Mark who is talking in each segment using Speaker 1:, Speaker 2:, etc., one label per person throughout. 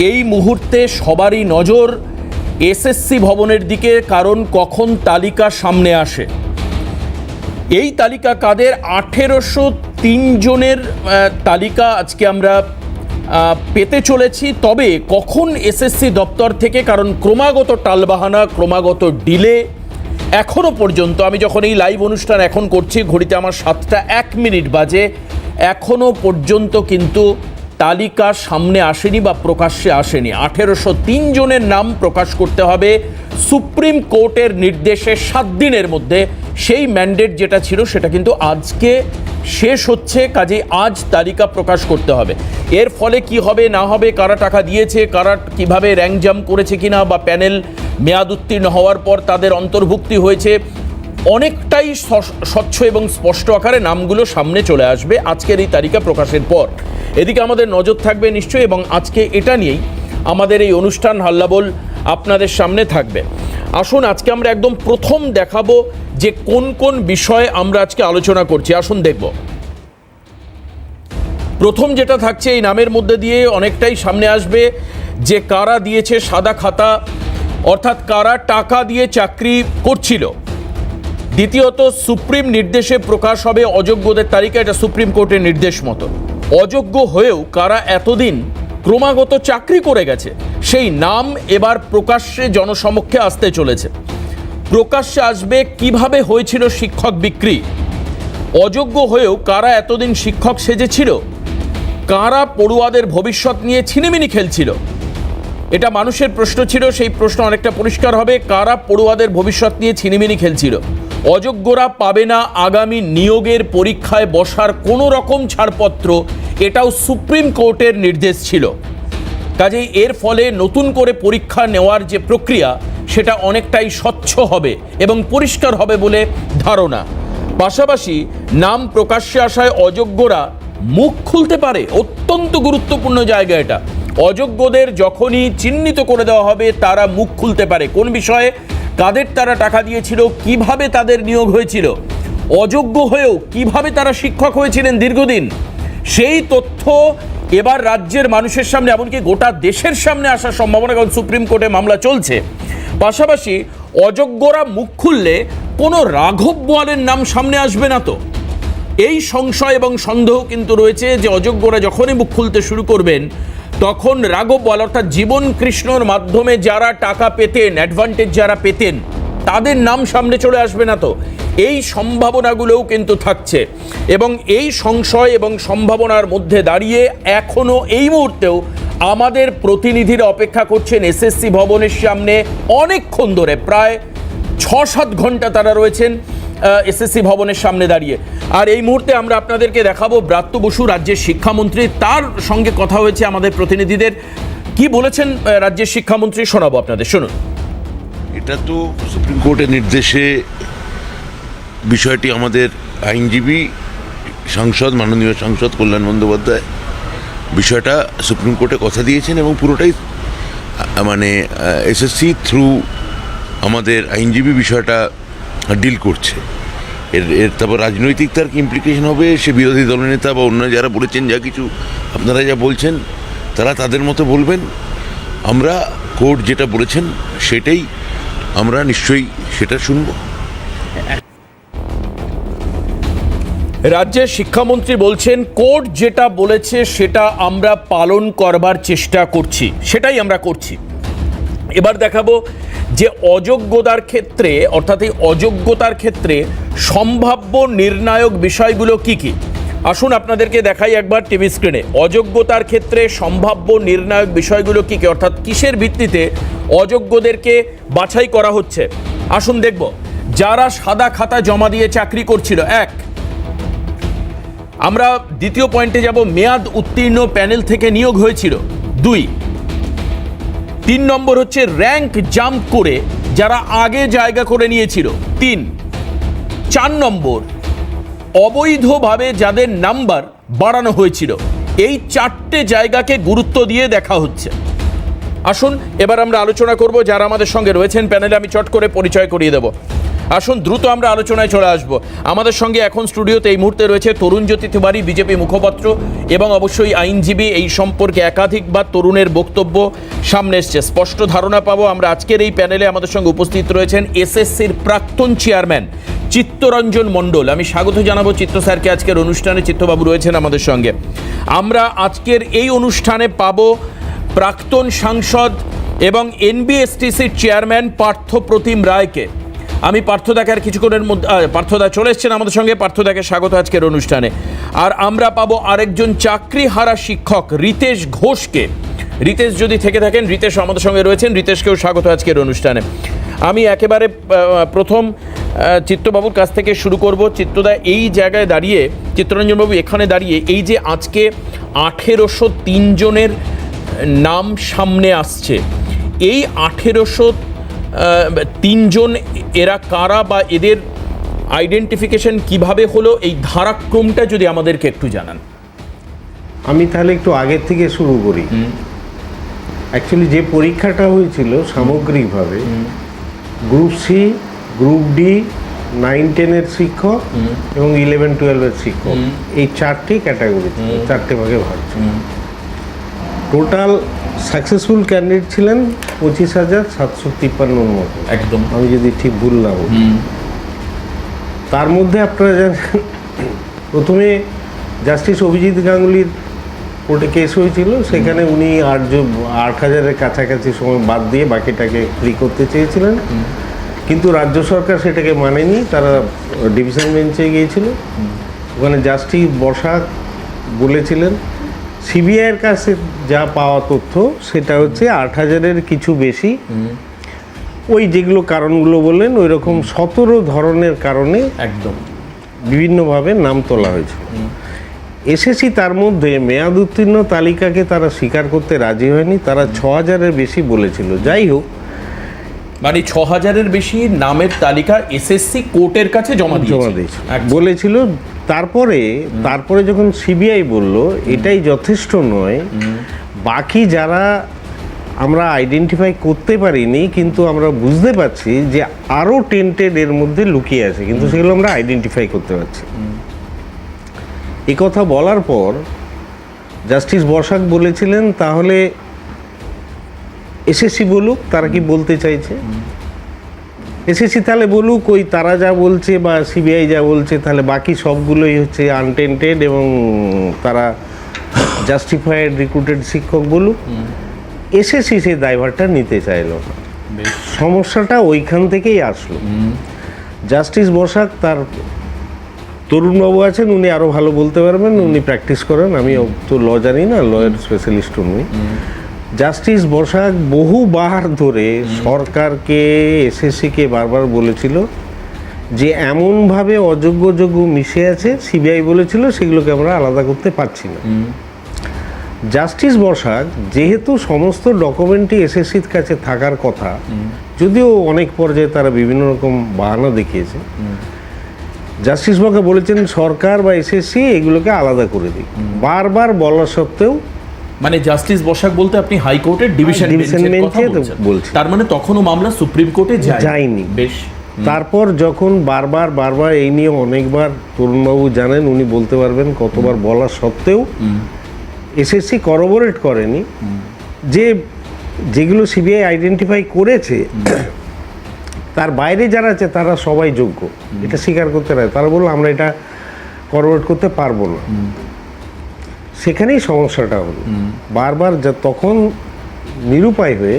Speaker 1: এই মুহূর্তে সবারই নজর এসএসসি ভবনের দিকে, কারণ কখন তালিকা সামনে আসে। এই তালিকা কাদের? 1803 জনের তালিকা আজকে আমরা পেতে চলেছি। তবে কখন এসএসসি দপ্তর থেকে, কারণ ক্রমাগত টালবাহানা, ক্রমাগত ডিলে, এখনও পর্যন্ত আমি যখন এই লাইভ অনুষ্ঠান এখন করছি, ঘড়িতে আমার 7টা 1 মিনিট বাজে, এখনও পর্যন্ত কিন্তু তালিকা সামনে আসেনি বা প্রকাশ্যে আসেনি। 1803 জনের নাম প্রকাশ করতে হবে সুপ্রিম কোর্টের নির্দেশে 7 দিনের মধ্যে। সেই ম্যান্ডেট যেটা ছিল সেটা কিন্তু আজকে শেষ হচ্ছে, কাজেই আজ তালিকা প্রকাশ করতে হবে। এর ফলে কি হবে না হবে, কারা টাকা দিয়েছে, কারা কিভাবে র্যাঙ্ক জাম্প করেছে কিনা, বা প্যানেল মেয়াদ উত্তীর্ণ হওয়ার পর তাদের অন্তর্ভুক্তি হয়েছে, অনেকটাই স্বচ্ছ এবং স্পষ্ট আকারে নামগুলো সামনে চলে আসবে আজকের এই তালিকা প্রকাশের পর। এদিকে আমাদের নজর থাকবে নিশ্চয়ই, এবং আজকে এটা নিয়েই আমাদের এই অনুষ্ঠান হাল্লাবোল আপনাদের সামনে থাকবে। আসুন আজকে আমরা একদম প্রথম দেখাবো যে কোন কোন বিষয়ে আমরা আজকে আলোচনা করছি। আসুন দেখব। প্রথম যেটা থাকছে, এই নামের মধ্যে দিয়ে অনেকটাই সামনে আসবে যে কারা দিয়েছে সাদা খাতা, অর্থাৎ কারা টাকা দিয়ে চাকরি করছিল। দ্বিতীয়ত, সুপ্রিম নির্দেশে প্রকাশ হবে অযোগ্যদের তালিকা, এটা সুপ্রিম কোর্টের নির্দেশ মতো। অযোগ্য হয়েও কারা এতদিন ক্রমাগত চাকরি করে গেছে, সেই নাম এবার প্রকাশ্যে জনসমক্ষে আসতে চলেছে। প্রকাশ্যে আসবে কিভাবে হয়েছিল শিক্ষক বিক্রি, অযোগ্য হয়েও কারা এতদিন শিক্ষক সেজেছিল, কারা পড়ুয়াদের ভবিষ্যৎ নিয়ে ছিনিমিনি খেলছিল। এটা মানুষের প্রশ্ন ছিল, সেই প্রশ্ন অনেকটা পরিষ্কার হবে। কারা পড়ুয়াদের ভবিষ্যৎ নিয়ে ছিনিমিনি খেলছিল। অযোগ্যরা পাবে না আগামী নিয়োগের পরীক্ষায় বসার কোনো রকম ছাড়পত্র, এটাও সুপ্রিম কোর্টের নির্দেশ ছিল। কাজেই এর ফলে নতুন করে পরীক্ষা নেওয়ার যে প্রক্রিয়া, সেটা অনেকটাই স্বচ্ছ হবে এবং পরিষ্কার হবে বলে ধারণা। পাশাপাশি নাম প্রকাশ্যে আসায় অযোগ্যরা মুখ খুলতে পারে, অত্যন্ত গুরুত্বপূর্ণ জায়গা এটা। অযোগ্যদের যখনই চিহ্নিত করে দেওয়া হবে, তারা মুখ খুলতে পারে কোন বিষয়ে, কাদের তারা টাকা দিয়েছিল, কিভাবে তাদের নিয়োগ হয়েছিল, অযোগ্য হয়েও কিভাবে তারা শিক্ষক হয়েছিলেন দীর্ঘদিন, সেই তথ্য এবার রাজ্যের মানুষের সামনে, এমনকি গোটা দেশের সামনে আসার সম্ভাবনা, কারণ সুপ্রিম কোর্টে মামলা চলছে। পাশাপাশি অযোগ্যরা মুখ খুললে কোনো রাঘব বোয়ালের নাম সামনে আসবে না তো, এই সংশয় এবং সন্দেহ কিন্তু রয়েছে যে অযোগ্যরা যখনই মুখ খুলতে শুরু করবেন, তখন রাঘব বোয়াল অর্থাৎ জীবন কৃষ্ণর মাধ্যমে যারা টাকা পেতেন, অ্যাডভান্টেজ যারা পেতেন, তাদের নাম সামনে চলে আসবে না তো, এই সম্ভাবনাগুলোও কিন্তু থাকছে। এবং এই সংশয় এবং সম্ভাবনার মধ্যে দাঁড়িয়ে এখনও এই মুহূর্তেও আমাদের প্রতিনিধিরা অপেক্ষা করছেন এসএসসি ভবনের সামনে অনেকক্ষণ ধরে, প্রায় 6-7 ঘন্টা তারা রয়েছেন এসএসসি ভবনের সামনে দাঁড়িয়ে। আর এই মুহূর্তে আমরা আপনাদেরকে দেখাবো ব্রাত্য বসু, রাজ্যের শিক্ষামন্ত্রী, তার সঙ্গে কথা হয়েছে আমাদের প্রতিনিধিদের। কি বলেছেন রাজ্যের শিক্ষামন্ত্রী শোনাবো আপনাদের, শুনুন।
Speaker 2: এটা তো সুপ্রিম কোর্টের নির্দেশে বিষয়টি আমাদের আইনজীবী সাংসদ, মাননীয় সাংসদ কল্যাণ বন্দ্যোপাধ্যায় বিষয়টা সুপ্রিম কোর্টে কথা দিয়েছেন, এবং পুরোটাই মানে এসএসসি থ্রু আমাদের আইনজীবী বিষয়টা ডিল করছে। এর তারপর রাজনৈতিক তার কি ইমপ্লিকেশন হবে, সে বিরোধী দলনেতা বা অন্য যারা বলেছেন, যা কিছু আপনারা যা বলছেন তারা তাদের মতো বলবেন। আমরা কোর্ট যেটা বলেছেন সেটাই আমরা নিশ্চয়ই সেটা শুনব।
Speaker 1: রাজ্যের শিক্ষামন্ত্রী বলছেন কোর্ট যেটা বলেছে সেটা আমরা পালন করবার চেষ্টা করছি, সেটাই আমরা করছি। এবার দেখাবো যে অযোগ্যতার ক্ষেত্রে, অর্থাৎ এই অযোগ্যতার ক্ষেত্রে সম্ভাব্য নির্ণায়ক বিষয়গুলো কি কি। আসুন আপনাদেরকে দেখাই একবার টিভি স্ক্রিনে। অযোগ্যতার ক্ষেত্রে সম্ভাব্য নির্ণায়ক বিষয়গুলো কি কি, অর্থাৎ কিসের ভিত্তিতে অযোগ্যদেরকে বাছাই করা হচ্ছে। আসুন দেখব। যারা সাদা খাতা জমা দিয়ে চাকরি করছিল, এক। আমরা দ্বিতীয় পয়েন্টে যাব, মেয়াদ উত্তীর্ণ প্যানেল থেকে নিয়োগ হয়েছিল, 2। 3 নম্বর হচ্ছে র্যাঙ্ক জাম্প করে যারা আগে জায়গা করে নিয়েছিল, 3। 4 নম্বর অবৈধভাবে যাদের নাম্বার বাড়ানো হয়েছিল। এই 4টে জায়গাকে গুরুত্ব দিয়ে দেখা হচ্ছে। আসুন এবার আমরা আলোচনা করব যারা আমাদের সঙ্গে রয়েছেন প্যানেলে। আমি চট করে পরিচয় করিয়ে দেব। আসুন দ্রুত আমরা আলোচনায় চলে আসব। আমাদের সঙ্গে এখন স্টুডিওতে এই মুহূর্তে রয়েছে তরুণজ্যোতি তিওয়ারি, বিজেপি মুখপাত্র এবং অবশ্যই আইনজীবী। এই সম্পর্কে একাধিকবার তরুণের বক্তব্য সামনে এসছে, স্পষ্ট ধারণা পাবো আমরা। আজকের এই প্যানেলে আমাদের সঙ্গে উপস্থিত রয়েছেন এসএসসির প্রাক্তন চেয়ারম্যান চিত্তরঞ্জন মণ্ডল। আমি স্বাগত জানাবো চিত্ত স্যারকে আজকের অনুষ্ঠানে। চিত্তবাবু রয়েছেন আমাদের সঙ্গে। আমরা আজকের এই অনুষ্ঠানে পাবো প্রাক্তন সাংসদ এবং এনবিএসটিসির চেয়ারম্যান পার্থপ্রতিম রায়কে। আমি পার্থদাকে আর কিছুক্ষণের মধ্যে, পার্থদা চলে এসছেন আমাদের সঙ্গে, পার্থদাকে স্বাগত আজকের অনুষ্ঠানে। আর আমরা পাবো আরেকজন চাকরিহারা শিক্ষক রিতেশ ঘোষকে। রিতেশ যদি থেকে থাকেন, রিতেশ আমাদের সঙ্গে রয়েছেন, রিতেশকেও স্বাগত আজকের অনুষ্ঠানে। আমি একেবারে প্রথম চিত্তবাবুর কাছ থেকে শুরু করব। চিত্তদা, এই জায়গায় দাঁড়িয়ে, চিত্তরঞ্জনবাবু এখানে দাঁড়িয়ে, এই যে আজকে 1803 জনের নাম সামনে আসছে, এই 1803 জন এরা কারা বা এদের আইডেন্টিফিকেশন কিভাবে হলো, এই ধারাক্রমটা যদি আমাদেরকে একটু জানান।
Speaker 3: আমি তাহলে একটু আগের থেকে শুরু করি। অ্যাকচুয়ালি যে পরীক্ষাটা হয়েছিল সামগ্রিকভাবে, গ্রুপ সি, গ্রুপ ডি, 9-10-এর শিক্ষক এবং 11-12-এর শিক্ষক, এই চারটি ক্যাটাগরি ছিল, চারটে ভাগে ভাগ ছিল। টোটাল সাকসেসফুল ক্যান্ডিডেট ছিলেন 25,753 মতো,
Speaker 1: একদম,
Speaker 3: আমি যদি ঠিক ভুল না বলি। তার মধ্যে আপনারা জানেন, প্রথমে জাস্টিস অভিজিৎ গাঙ্গুলির কোর্টে কেস হয়েছিল, সেখানে উনি 8,000-এর কাছাকাছি সময় বাদ দিয়ে বাকিটাকে ফ্রি করতে চেয়েছিলেন, কিন্তু রাজ্য সরকার সেটাকে মানেনি। তারা ডিভিশন বেঞ্চে গিয়েছিল। ওখানে জাস্টিস বসাক বলেছিলেন সিবিআইয়ের কাছে যা পাওয়া তথ্য সেটা হচ্ছে 8,000-এর কিছু বেশি, ওই যেগুলো কারণগুলো বললেন ওই রকম 17 ধরনের কারণে
Speaker 1: একদম
Speaker 3: বিভিন্নভাবে নাম তোলা হয়েছে। এসএসসি তার মধ্যে মেয়াদ উত্তীর্ণ তালিকাকে তারা স্বীকার করতে রাজি হয়নি, তারা 6,000-এর বেশি বলেছিল। যাই হোক,
Speaker 1: মানে 6,000-এর বেশি নামের তালিকা এসএসসি কোর্টের কাছে জমা দিয়েছে
Speaker 3: বলেছিল। তারপরে যখন সিবিআই বলল এটাই যথেষ্ট নয়, বাকি যারা আমরা আইডেন্টিফাই করতে পারিনি কিন্তু আমরা বুঝতে পারছি যে আরও টেন্টেড এর মধ্যে লুকিয়ে আছে, কিন্তু সেগুলো আমরা আইডেন্টিফাই করতে পারছি। এ কথা বলার পর জাস্টিস বসাক বলেছিলেন তাহলে এসএসসি বলুক তারা কি বলতে চাইছে, এসএসসি তাহলে বলুক ওই তারা যা বলছে বা সিবিআই যা বলছে, তাহলে বাকি সবগুলোই হচ্ছে আনটেন্টেড এবং তারা জাস্টিফাইড রিক্রুটেড শিক্ষক বলুক। এসএসসি সেই দায়ভারটা নিতে চাইলো না। সমস্যাটা ওইখান থেকেই আসলো। জাস্টিস বসাক, তার তরুণবাবু আছেন, উনি আরও ভালো বলতে পারবেন, উনি প্র্যাকটিস করেন, আমি তো ল জানি না, লয়ের স্পেশালিস্ট উনি। জাস্টিস বসাক বহুবার ধরে সরকারকে, এসএসসিকে বারবার বলেছিল যে এমনভাবে অযোগ্য যোগ্য মিশে আছে, সিবিআই বলেছিল সেগুলোকে আমরা আলাদা করতে পারছি না। জাস্টিস বসাক যেহেতু সমস্ত ডকুমেন্টই এসএসসির কাছে থাকার কথা, যদিও অনেক পর্যায়ে তারা বিভিন্ন রকম বাহানা দেখিয়েছে, জাস্টিস বসাক বলেছেন সরকার বা এসএসসি এগুলোকে আলাদা করে দিই। বারবার বলা সত্ত্বেও,
Speaker 1: মানে জাস্টিস বসাক বলতে আপনি হাইকোর্টের ডিভিশন বেঞ্চে
Speaker 3: বলছেন,
Speaker 1: তার মানে তখনও মামলা সুপ্রিম কোর্টে যায়নি। বেশ,
Speaker 3: তারপর যখন বারবার এই নিয়ে অনেকবার, তরুণবাবু জানেন, উনি বলতে পারবেন কতবার বলা সত্ত্বেও এসএসসি করবোরেট করেনি যে যেগুলো সিবিআই আইডেন্টিফাই করেছে তার বাইরে যারা আছে তারা সবাই যোগ্য, এটা স্বীকার করতে পারে। তারা বললো আমরা এটা করবোরেট করতে পারবো না। সেখানেই সমস্যাটা হলো। বারবার তখন নিরুপায় হয়ে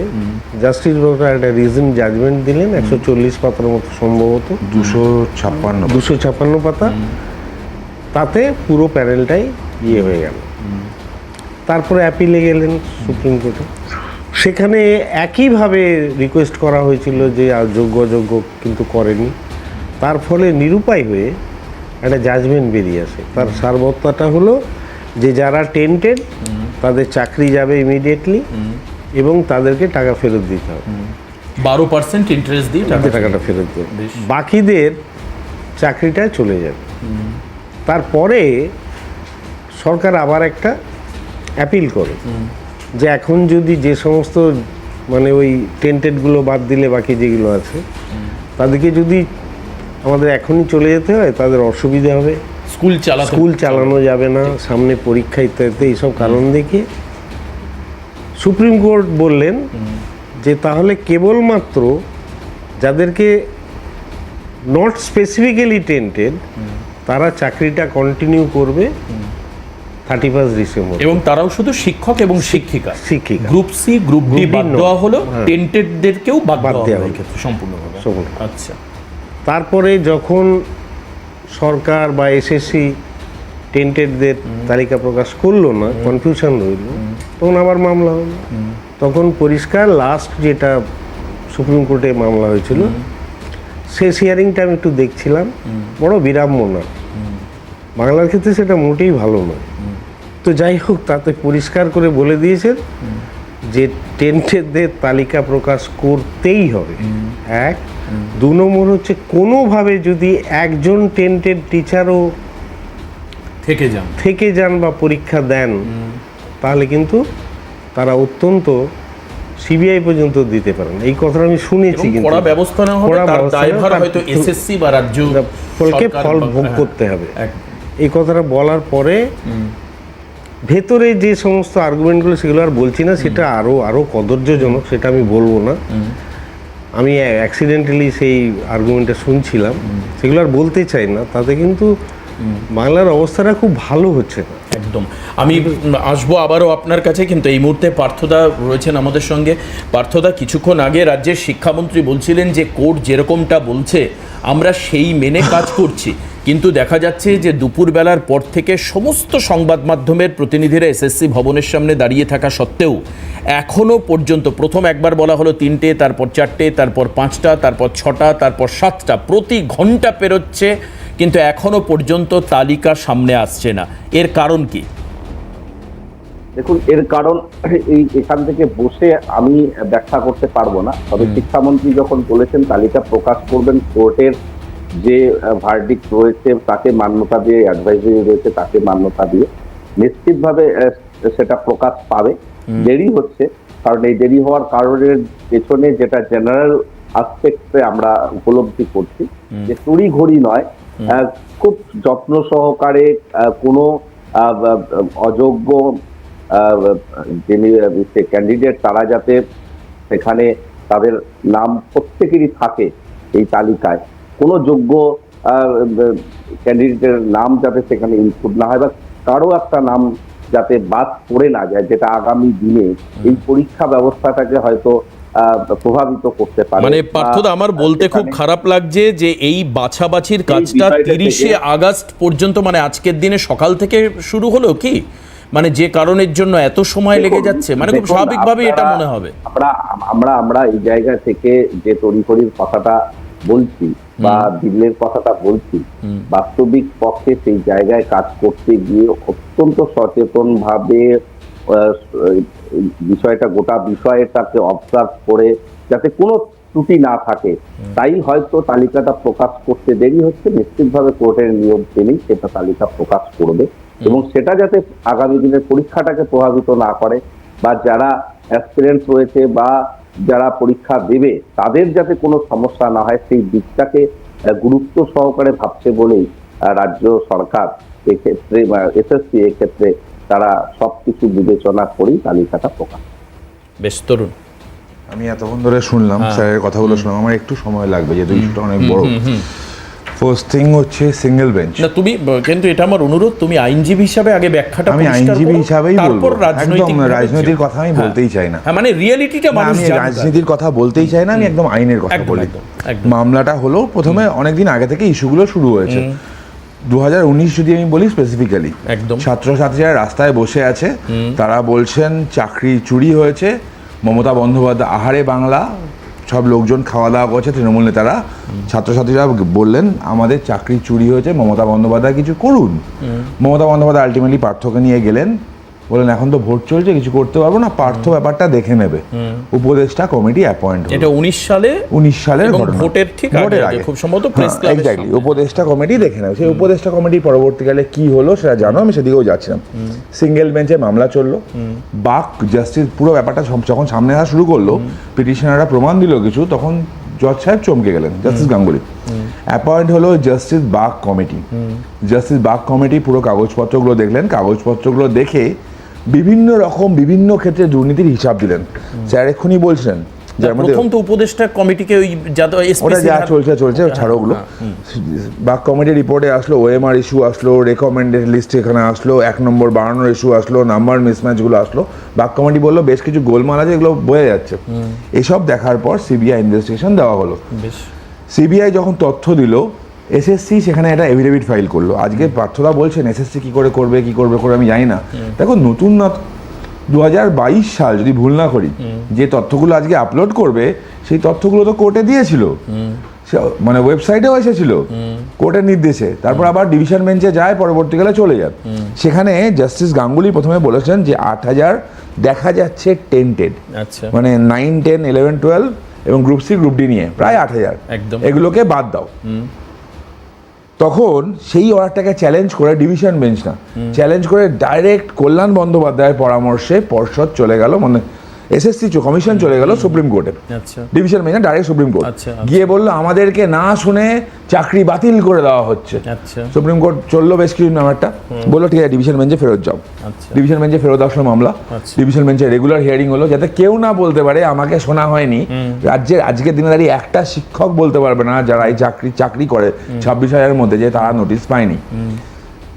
Speaker 3: জাস্টিস বসাক একটা রিজন জাজমেন্ট দিলেন, 140 পাতার মতো, সম্ভবত 256 পাতা। তাতে পুরো প্যানেলটাই হয়ে গেল। তারপরে অ্যাপিলে গেলেন সুপ্রিম কোর্টে, সেখানে একইভাবে রিকোয়েস্ট করা হয়েছিল যে যোগ্য অযোগ্য, কিন্তু করেনি। তার ফলে নিরুপায় হয়ে একটা জাজমেন্ট বেরিয়ে আসে। তার সারবত্তাটা হলো যে যারা টেন্টেড তাদের চাকরি যাবে ইমিডিয়েটলি এবং তাদেরকে টাকা ফেরত দিতে হবে,
Speaker 1: 12% ইন্টারেস্ট দিয়ে
Speaker 3: টাকাটা ফেরত দেবে, বাকিদের চাকরিটা চলে যাবে। তারপরে সরকার আবার একটা অ্যাপিল করে যে এখন যদি যে সমস্ত মানে ওই টেন্টেডগুলো বাদ দিলে বাকি যেগুলো আছে তাদেরকে যদি আমাদের এখনই চলে যেতে হয়, তাদের অসুবিধা হবে, স্কুল চালানো যাবে না, সামনে পরীক্ষা ইত্যাদি এইসব কারণ দেখিয়ে সুপ্রিম কোর্ট বললেন যে তাহলে কেবলমাত্র যাদেরকে নট স্পেসিফিক্যালি টেন্টেড তারা চাকরিটা কন্টিনিউ করবে 31 ডিসেম্বর,
Speaker 1: এবং তারাও শুধু শিক্ষক এবং শিক্ষিকা গ্রুপ সি গ্রুপ ডি বাদ দেওয়া হলো, টেন্টেডদেরকেও বাদ দেওয়া হলো সম্পূর্ণভাবে। আচ্ছা,
Speaker 3: তারপরে যখন সরকার বা এসএসসি টেন্টেডদের তালিকা প্রকাশ করলো না, কনফিউশন রইল, তখন আবার মামলা হলো। তখন পরিষ্কার লাস্ট যেটা সুপ্রিম কোর্টে মামলা হয়েছিল শেষ হিয়ারিংটা আমি একটু দেখছিলাম, বড় বিরাম্য না, বাংলার ক্ষেত্রে সেটা মোটেই ভালো নয়। তো যাই হোক, তাতে পরিষ্কার করে বলে দিয়েছেন যে টেন্টেডদের তালিকা প্রকাশ করতেই হবে। এক, 2 নম্বর হচ্ছে কোনোভাবে যদি একজন টেন্টেড টিচারও থেকে যান বা পরীক্ষা দেন তাহলে কিন্তু তারা অত্যন্ত সিবিআই পর্যন্ত দিতে পারেন। এই কথাটা আমি শুনেছি, কিন্তু
Speaker 1: কড়া ব্যবস্থা না হলে তার দায়ভার হয়তো এসএসসি বা রাজ্য
Speaker 3: ফলকে ফল ভোগ করতে হবে। এই কথাটা বলার পরে ভেতরে যে সমস্ত আর্গুমেন্টগুলো সেগুলো আর বলছি না, সেটা আরও কদর্যজনক, সেটা আমি বলবো না। আমি অ্যাক্সিডেন্টালি সেই আর্গুমেন্টটা শুনছিলাম, সেগুলো আর বলতে চাই না। তাতে কিন্তু বাংলার অবস্থাটা খুব ভালো হচ্ছে না।
Speaker 1: একদম, আমি আসবো আবারও আপনার কাছে, কিন্তু এই মুহূর্তে পার্থদা রয়েছেন আমাদের সঙ্গে। পার্থদা, কিছুক্ষণ আগে রাজ্যের শিক্ষামন্ত্রী বলছিলেন যে কোর্ট যেরকমটা বলছে আমরা সেই মেনে কাজ করছি, কিন্তু দেখা যাচ্ছে যে দুপুরবেলার পর থেকে সমস্ত সংবাদ মাধ্যমের প্রতিনিধিরা এসএসসি ভবনের সামনে দাঁড়িয়ে থাকা সত্ত্বেও এখনও পর্যন্ত প্রথম একবার বলা হলো 3টে, তারপর 4টে, তারপর 5টা, তারপর 6টা, তারপর 7টা, প্রতি ঘন্টা পেরোচ্ছে, কিন্তু এখনো পর্যন্ত তালিকা সামনে আসছে না। এর কারণ কি?
Speaker 4: দেখুন, এর কারণ এখান থেকে বসে আমি ব্যাখ্যা করতে পারবো না, তবে শিক্ষামন্ত্রী যখন বলেছেন তালিকা প্রকাশ করবেন, কোর্টের যে ভার্ডিক্ট রয়েছে তাকে মান্যতা দিয়ে, অ্যাডভাইজারি রয়েছে তাকে মান্যতা দিয়ে নিশ্চিতভাবে সেটা প্রকাশ পাবে। দেরি হচ্ছে, কারণ এই দেরি হওয়ার কারণের পেছনে যেটা জেনারেল আসপেক্টে আমরা উপলব্ধি করছি যে তড়ি ঘড়ি নয়, খুব যত্ন সহকারে কোনো অযোগ্য যিনি ক্যান্ডিডেট তারা যাতে সেখানে তাদের নাম প্রত্যেকেরই থাকে এই তালিকায়, কোনো যোগ্য ক্যান্ডিডেটের নাম যাতে সেখানে ইনক্লুড না হয় বা কারো একটা নাম যাতে বাদ পড়ে না যায়, যেটা আগামী দিনে এই পরীক্ষা ব্যবস্থাটাকে হয়তো প্রভাবিত করতে পারে।
Speaker 1: মানে পার্থদা, আমার বলতে খুব খারাপ লাগছে যে এই বাছাবাছির কাজটা 30শে আগস্ট পর্যন্ত, মানে আজকের দিনে সকাল থেকে শুরু হলো কি, মানে যে কারণের জন্য এত সময় লেগে যাচ্ছে, মানে খুব স্বাভাবিকভাবে এটা মনে হবে।
Speaker 4: আমরা এই জায়গা থেকে যে তড়িঘড়ির কথাটা বলছি বা দিল্লির কথাটা বলছি, বাস্তবিক পক্ষে সেই জায়গায় কাজ করতে গিয়ে অত্যন্ত সচেতন ভাবে বিষয়টা, গোটা বিষয়টাকে অবজার্ভ করে যাতে কোনো ত্রুটি না থাকে, তাই হয়তো তালিকাটা প্রকাশ করতে দেরি হচ্ছে। নিশ্চিতভাবে কোর্টের নিয়ম মেনেই সেটা তালিকা প্রকাশ করবে, এবং সেটা যাতে আগামী দিনের পরীক্ষাটাকে প্রভাবিত না করে বা যারা অ্যাসপিরেন্টস রয়েছে বা যারা পরীক্ষা দেবে তাদের যাতে কোনো সমস্যা না হয়, সেই দিকটাকে গুরুত্ব সহকারে ভাবছে বলেই রাজ্য সরকার এক্ষেত্রে বা এসএসসি এক্ষেত্রে তারা সবকিছু বিবেচনা করেই তালিকাটা প্রকাশ।
Speaker 1: বেশ, তরুণ,
Speaker 5: আমি এতক্ষণ ধরে শুনলাম, স্যারের কথাগুলো শুনলাম, আমার একটু সময় লাগবে যেহেতু ইস্যুটা অনেক বড়। ফার্স্ট থিং হচ্ছে সিঙ্গেল বেঞ্চ।
Speaker 1: না, তুমি কিন্তু এটা আমার অনুরোধ, তুমি আইনজীবী হিসাবে আগে ব্যাখ্যাটা
Speaker 5: আমি আইনজীবী হিসাবেই বলবো, একদম
Speaker 1: রাজনৈতিক
Speaker 5: রাজনীতির কথা আমি বলতেই চাই না।
Speaker 1: হ্যাঁ, মানে রিয়েলিটিটা মানুষ
Speaker 5: আমি রাজনীতির কথা বলতেই চাই না, আমি একদম আইনের কথা বলি। মামলাটা হলো প্রথমে অনেকদিন আগে থেকে ইস্যুগুলো শুরু হয়েছে। 2019 যদি আমি বলি স্পেসিফিক্যালি,
Speaker 1: একদম
Speaker 5: ছাত্রছাত্রীরা রাস্তায় বসে আছে, তারা বলছেন চাকরি চুরি হয়েছে, মমতা বন্দ্যোপাধ্যায় আহারে বাংলা, সব লোকজন খাওয়া দাওয়া করছে, তৃণমূল নেতারা, ছাত্রছাত্রীরা বললেন আমাদের চাকরি চুরি হয়েছে, মমতা বন্দ্যোপাধ্যায় কিছু করুন। মমতা বন্দ্যোপাধ্যায় আলটিমেটলি পার্থকে নিয়ে গেলেন, বলেন এখন তো ভোট চলছে, কিছু করতে পারবো না, পার্থ ব্যাপারটা দেখে নেবে। উপদেষ্টা কমিটি অ্যাপয়েন্ট হলো,
Speaker 1: এটা 19 সালের ঘটনা, ভোটের ঠিক আগে, খুব সম্ভবত প্রেস ক্লাবে
Speaker 5: এক্স্যাক্টলি উপদেষ্টা কমিটি দেখে নেবে। সেই উপদেষ্টা কমিটি পরবর্তীকালে কি হলো সেটা জানো, আমি সেদিকেও যাচ্ছিলাম। সিঙ্গেল বেঞ্চে মামলা চললো, বাক জাস্টিস পুরো ব্যাপারটা যখন সামনে আসা শুরু করলো, পিটিশনাররা প্রমাণ দিল কিছু, তখন জজ সাহেব চমকে গেলেন, জাস্টিস গাঙ্গুলি। অ্যাপয়েন্ট হলো justice Bag committee. Justice Bag committee পুরো কাগজপত্রগুলো দেখলেন, কাগজপত্রগুলো দেখে বিভিন্ন রকম বিভিন্ন ক্ষেত্রে দুর্নীতির হিসাব দিলেন। স্যার এক্ষুনি বলছেন যে আমাদের
Speaker 1: প্রথম তো উপদেষ্টা কমিটিকে ওই
Speaker 5: ওটা যা চলছে ছাড়ো ওগুলো। বাগ কমিটির রিপোর্টে আসলো ওএমআর ইস্যু আসলো, রেকমেন্ডেড লিস্ট এখানে আসলো, 1 নম্বর বাড়ানোর ইস্যু আসলো, নাম্বার মিসম্যাচগুলো আসলো। বাগ কমিটি বললো বেশ কিছু গোলমাল আছে, এগুলো বয়ে যাচ্ছে। এসব দেখার পর সিবিআই ইনভেস্টিগেশন দেওয়া হলো। সিবিআই যখন তথ্য দিল, এসএসসি সেখানে একটা এফিডেভিট ফাইল করলো। আজকে পার্থদা বলছেন এসএসসি কি করে করবে আমি জানি না। দেখো নতুন 2022 সাল যদি ভুল না করি, যে তথ্যগুলো আজকে আপলোড করবে সেই তথ্যগুলো তো কোর্টে দিয়েছিল, মানে ওয়েবসাইটেও এসেছিল কোর্টের নির্দেশে। তারপর আবার ডিভিশন বেঞ্চে যায়, পরবর্তীকালে চলে যায়। সেখানে জাস্টিস গাঙ্গুলি প্রথমে বলেছেন যে 8000 দেখা যাচ্ছে টেন্টেড, মানে 9, 10, 11, 12 এবং গ্রুপ সি গ্রুপ ডি নিয়ে প্রায় 8000, এগুলোকে বাদ দাও। তখন সেই অর্ডারটাকে চ্যালেঞ্জ করে ডিভিশন বেঞ্চ না, চ্যালেঞ্জ করে ডাইরেক্ট কল্যাণ বন্দ্যোপাধ্যায়ের পরামর্শে পর্ষদ চলে গেল, মানে এসএসসি কমিশন চলে গেল সুপ্রিম কোর্টে। ডিভিশন বেঞ্চ না, ডাইরেক্ট সুপ্রিম কোর্ট গিয়ে বললো আমাদেরকে না শুনে চাকরি বাতিল করে দেওয়া হচ্ছে। সুপ্রিম কোর্ট চললো বেশ কিছু ব্যাপারটা, বললো ঠিক আছে ডিভিশন বেঞ্চে ফেরত যাও। ডিভিশন বেঞ্চে ফেরত আসলো মামলা, ডিভিশন বেঞ্চে রেগুলার হিয়ারিং হলো, যাতে কেউ না বলতে পারে আমাকে শোনা হয়নি। রাজ্যের আজকের দিনে দাঁড়িয়ে একটা শিক্ষক বলতে পারবে না যারা এই চাকরি করে 26,000-এর মধ্যে, যে তারা নোটিশ পায়নি।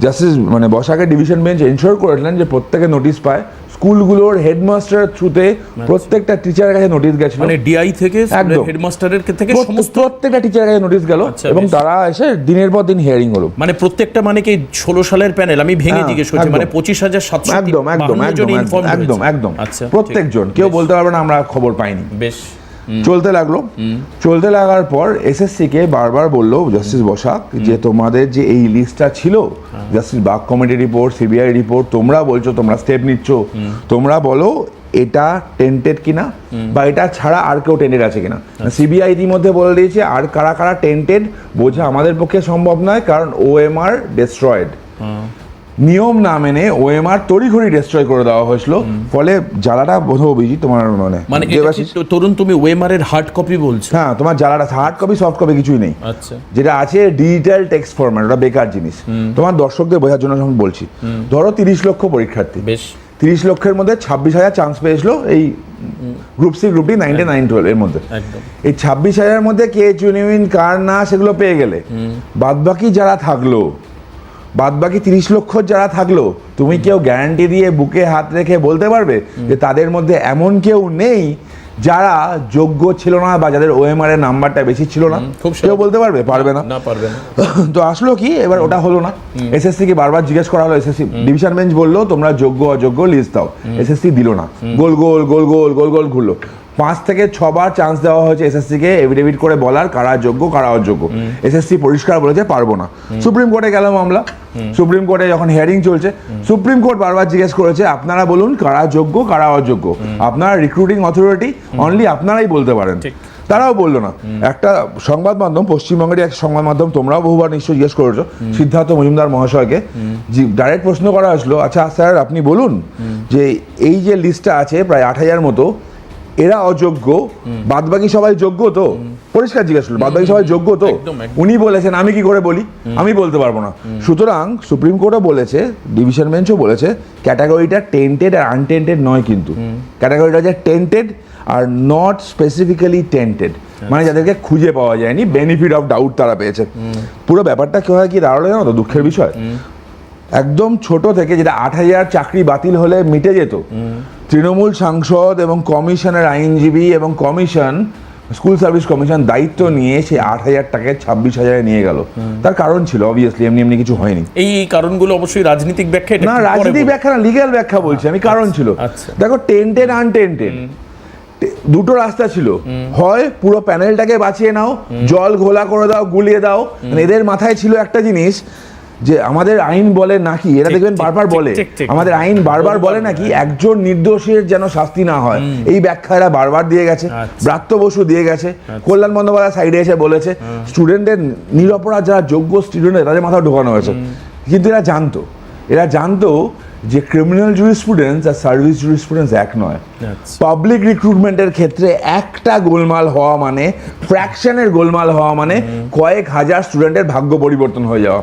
Speaker 5: জাস্টিস মানে বসাকে ডিভিশন বেঞ্চ এনশোর করেছিলেন যে প্রত্যেকে নোটিশ পায়। স্কুলগুলোর হেডমাস্টারের থ্রুতে প্রত্যেকটা টিচারের কাছে নোটিশ গেছিল,
Speaker 1: মানে ডিআই থেকে হেডমাস্টারের থেকে সমস্ত
Speaker 5: প্রত্যেকটা টিচারের কাছে নোটিশ গেল, এবং তারা এসে দিনের পর দিন হিয়ারিং হলো।
Speaker 1: মানে প্রত্যেকটা, মানে কি 16 সালের প্যানেল আমি ভেঙে জিজ্ঞেস করছি, মানে 25,700
Speaker 5: একদম প্রত্যেকজন, কেউ বলতে পারবে না আমরা খবর পাইনি।
Speaker 1: বেশ
Speaker 5: চলতে লাগার পর এসএসসি কে বারবার বললো জাস্টিস বসাক যে তোমাদের যে এই লিস্টটা ছিল, justice Bag committee report, CBI report, তোমরা বলছো তোমরা স্টেপ নিচ্ছ, তোমরা বলো এটা টেন্টেড কিনা, বা এটা ছাড়া আর কেউ টেন্টেড আছে কিনা। সিবিআই ইতিমধ্যে বলে দিয়েছে আর কারা কারা টেন্টেড বোঝা আমাদের পক্ষে সম্ভব নয়, কারণ ওএমআর ডেস্ট্রয়েড, নিয়ম না মেনে ওএমআর তড়িঘড়ি ডিস্ট্রয় করে দেওয়া হয়েছিল। ফলে জ্বালাটা বোধহয় অভিজিৎ তোমার মানে
Speaker 1: তরুণ তুমি ওএমআর এর হার্ড কপি বলছো?
Speaker 5: হ্যাঁ, তোমার জ্বালাটা হার্ড কপি সফট কপি কিছুই নেই।
Speaker 1: আচ্ছা, যেটা
Speaker 5: যেটা আছে ডিজিটাল টেক্সট ফরম্যাট, ওটা বেকার জিনিস। তোমার দর্শকদের বোঝার জন্য আমি বলছি, ধরো 30 লক্ষ পরীক্ষার্থী,
Speaker 1: বেশ
Speaker 5: 30 লক্ষের মধ্যে 26,000 চান্স পেয়েছিল এই গ্রুপ সি গ্রুপ ডি 9, 9, 12 এর মধ্যে। এই 26,000-এর মধ্যে কে জেনুইন কার না সেগুলো পেয়ে গেলে, বাদবাকি যারা থাকলো, বাদবাকি 30 লক্ষ যারা থাকলো, তুমি কেউ গ্যারান্টি দিয়ে বুকে হাত রেখে বলতে পারবে যে তাদের মধ্যে এমন কেউ নেই যারা যোগ্য ছিল না বা যাদের ওএমআর এর নাম্বারটা বেশি ছিল না? কেউ বলতে পারবে? পারবে না। তো আসলো কি, এবার ওটা হলো না। এসএসসি কে বারবার জিজ্ঞেস করা হলো, এসএসসি ডিভিশন বেঞ্চ বললো তোমরা যোগ্য অযোগ্য লিস্ট দাও, এসএসসি দিল না। গোল গোল গোল গোল গোল গোল ঘুরলো। 5 থেকে 6 বার চান্স দেওয়া হয়েছে এসএসসি কে এফিডেভিট করে বলার কারা যোগ্য কারা অযোগ্য। এসএসসি পরিষ্কার বলেছে পারবো না। সুপ্রিম কোর্টে গেল মামলা, সুপ্রিম কোর্টে যখন হিয়ারিং চলছে, সুপ্রিম কোর্ট বারবার জিজ্ঞেস করেছে আপনারা বলুন কারা যোগ্য কারা অযোগ্য, আপনারা রিক্রুটিং অথরিটি, অনলি আপনারাই বলতে পারেন। তারাও বললো না। একটা সংবাদ মাধ্যম, পশ্চিমবঙ্গের এক সংবাদ মাধ্যম, তোমরাও বহুবার নিশ্চয়ই জিজ্ঞেস করেছো সিদ্ধার্থ মজুমদার মহাশয়কে, ডাইরেক্ট প্রশ্ন করা হয়েছিল, আচ্ছা স্যার আপনি বলুন যে এই যে লিস্টটা আছে প্রায় 8,000 মতো, এরা অযোগ্য, বাদবাকি সবাই যোগ্য তো? পরিষ্কার জিজ্ঞেস করলো, বাদবাকি সবাই যোগ্য তো? উনি বলেছেন আমি কি করে বলি, আমি বলতে পারবো না। সুতরাং সুপ্রিম কোর্টও বলেছে, ডিভিশন বেঞ্চও বলেছে, ক্যাটাগরিটা টেন্টেড আর আনটেন্টেড নয়, কিন্তু ক্যাটাগরিটা হচ্ছে টেন্টেড আর নট স্পেসিফিক্যালি টেন্টেড, মানে যাদেরকে খুঁজে পাওয়া যায়নি, বেনিফিট অফ ডাউট তারা পেয়েছে। পুরো ব্যাপারটা কি হয় কি দাঁড়ালো জানো তো, দুঃখের বিষয়, একদম ছোট থেকে যেটা 8,000 চাকরি বাতিল হলে মিটে যেত, তৃণমূল সাংসদ এবং কমিশনের আইনজীবী এবং কমিশন, স্কুল সার্ভিস কমিশন দায়িত্ব নিয়ে সেই 8,000টাকে 26,000-এ নিয়ে গেল। তার কারণ ছিল অবভিয়াসলি, এমনি কিছু হয়নি।
Speaker 1: এই কারণগুলো অবশ্যই রাজনৈতিক ব্যাখ্যা
Speaker 5: না, রাজনৈতিক ব্যাখ্যা না, লিগ্যাল ব্যাখ্যা বলছি আমি। কারণ ছিল, দেখো টেন্টেড আনটেন্টেড দুটো রাস্তা ছিল, হয় পুরো প্যানেলটাকে বাঁচিয়ে নাও, জল ঘোলা করে দাও, গুলিয়ে দাও। এদের মাথায় ছিল একটা জিনিস যে আমাদের আইন বলে নাকি, এরা দেখবেন বারবার বলে আমাদের আইন বারবার বলে নাকি একজন নির্দোষীর যেন শাস্তি না হয়, এই ব্যাখ্যা এরা বারবার দিয়ে গেছে। ব্রাত্য বসু দিয়ে গেছে, কল্যাণ বন্দ্যোপাধ্যায় সাইডে এসে বলেছে স্টুডেন্টদের নিরপরাধ যারা যোগ্য স্টুডেন্ট তাদের মাথায় ঢোকানো হয়েছে। কিন্তু এরা জানতো যে ক্রিমিনাল জুরিসপ্রুডেন্স আর সার্ভিস জুরিসপ্রুডেন্স এক নয়। পাবলিক রিক্রুটমেন্টের ক্ষেত্রে একটা গোলমাল হওয়া মানে, ফ্র্যাকশনের গোলমাল হওয়া মানে কয়েক হাজার স্টুডেন্টের ভাগ্য পরিবর্তন হয়ে যাওয়া।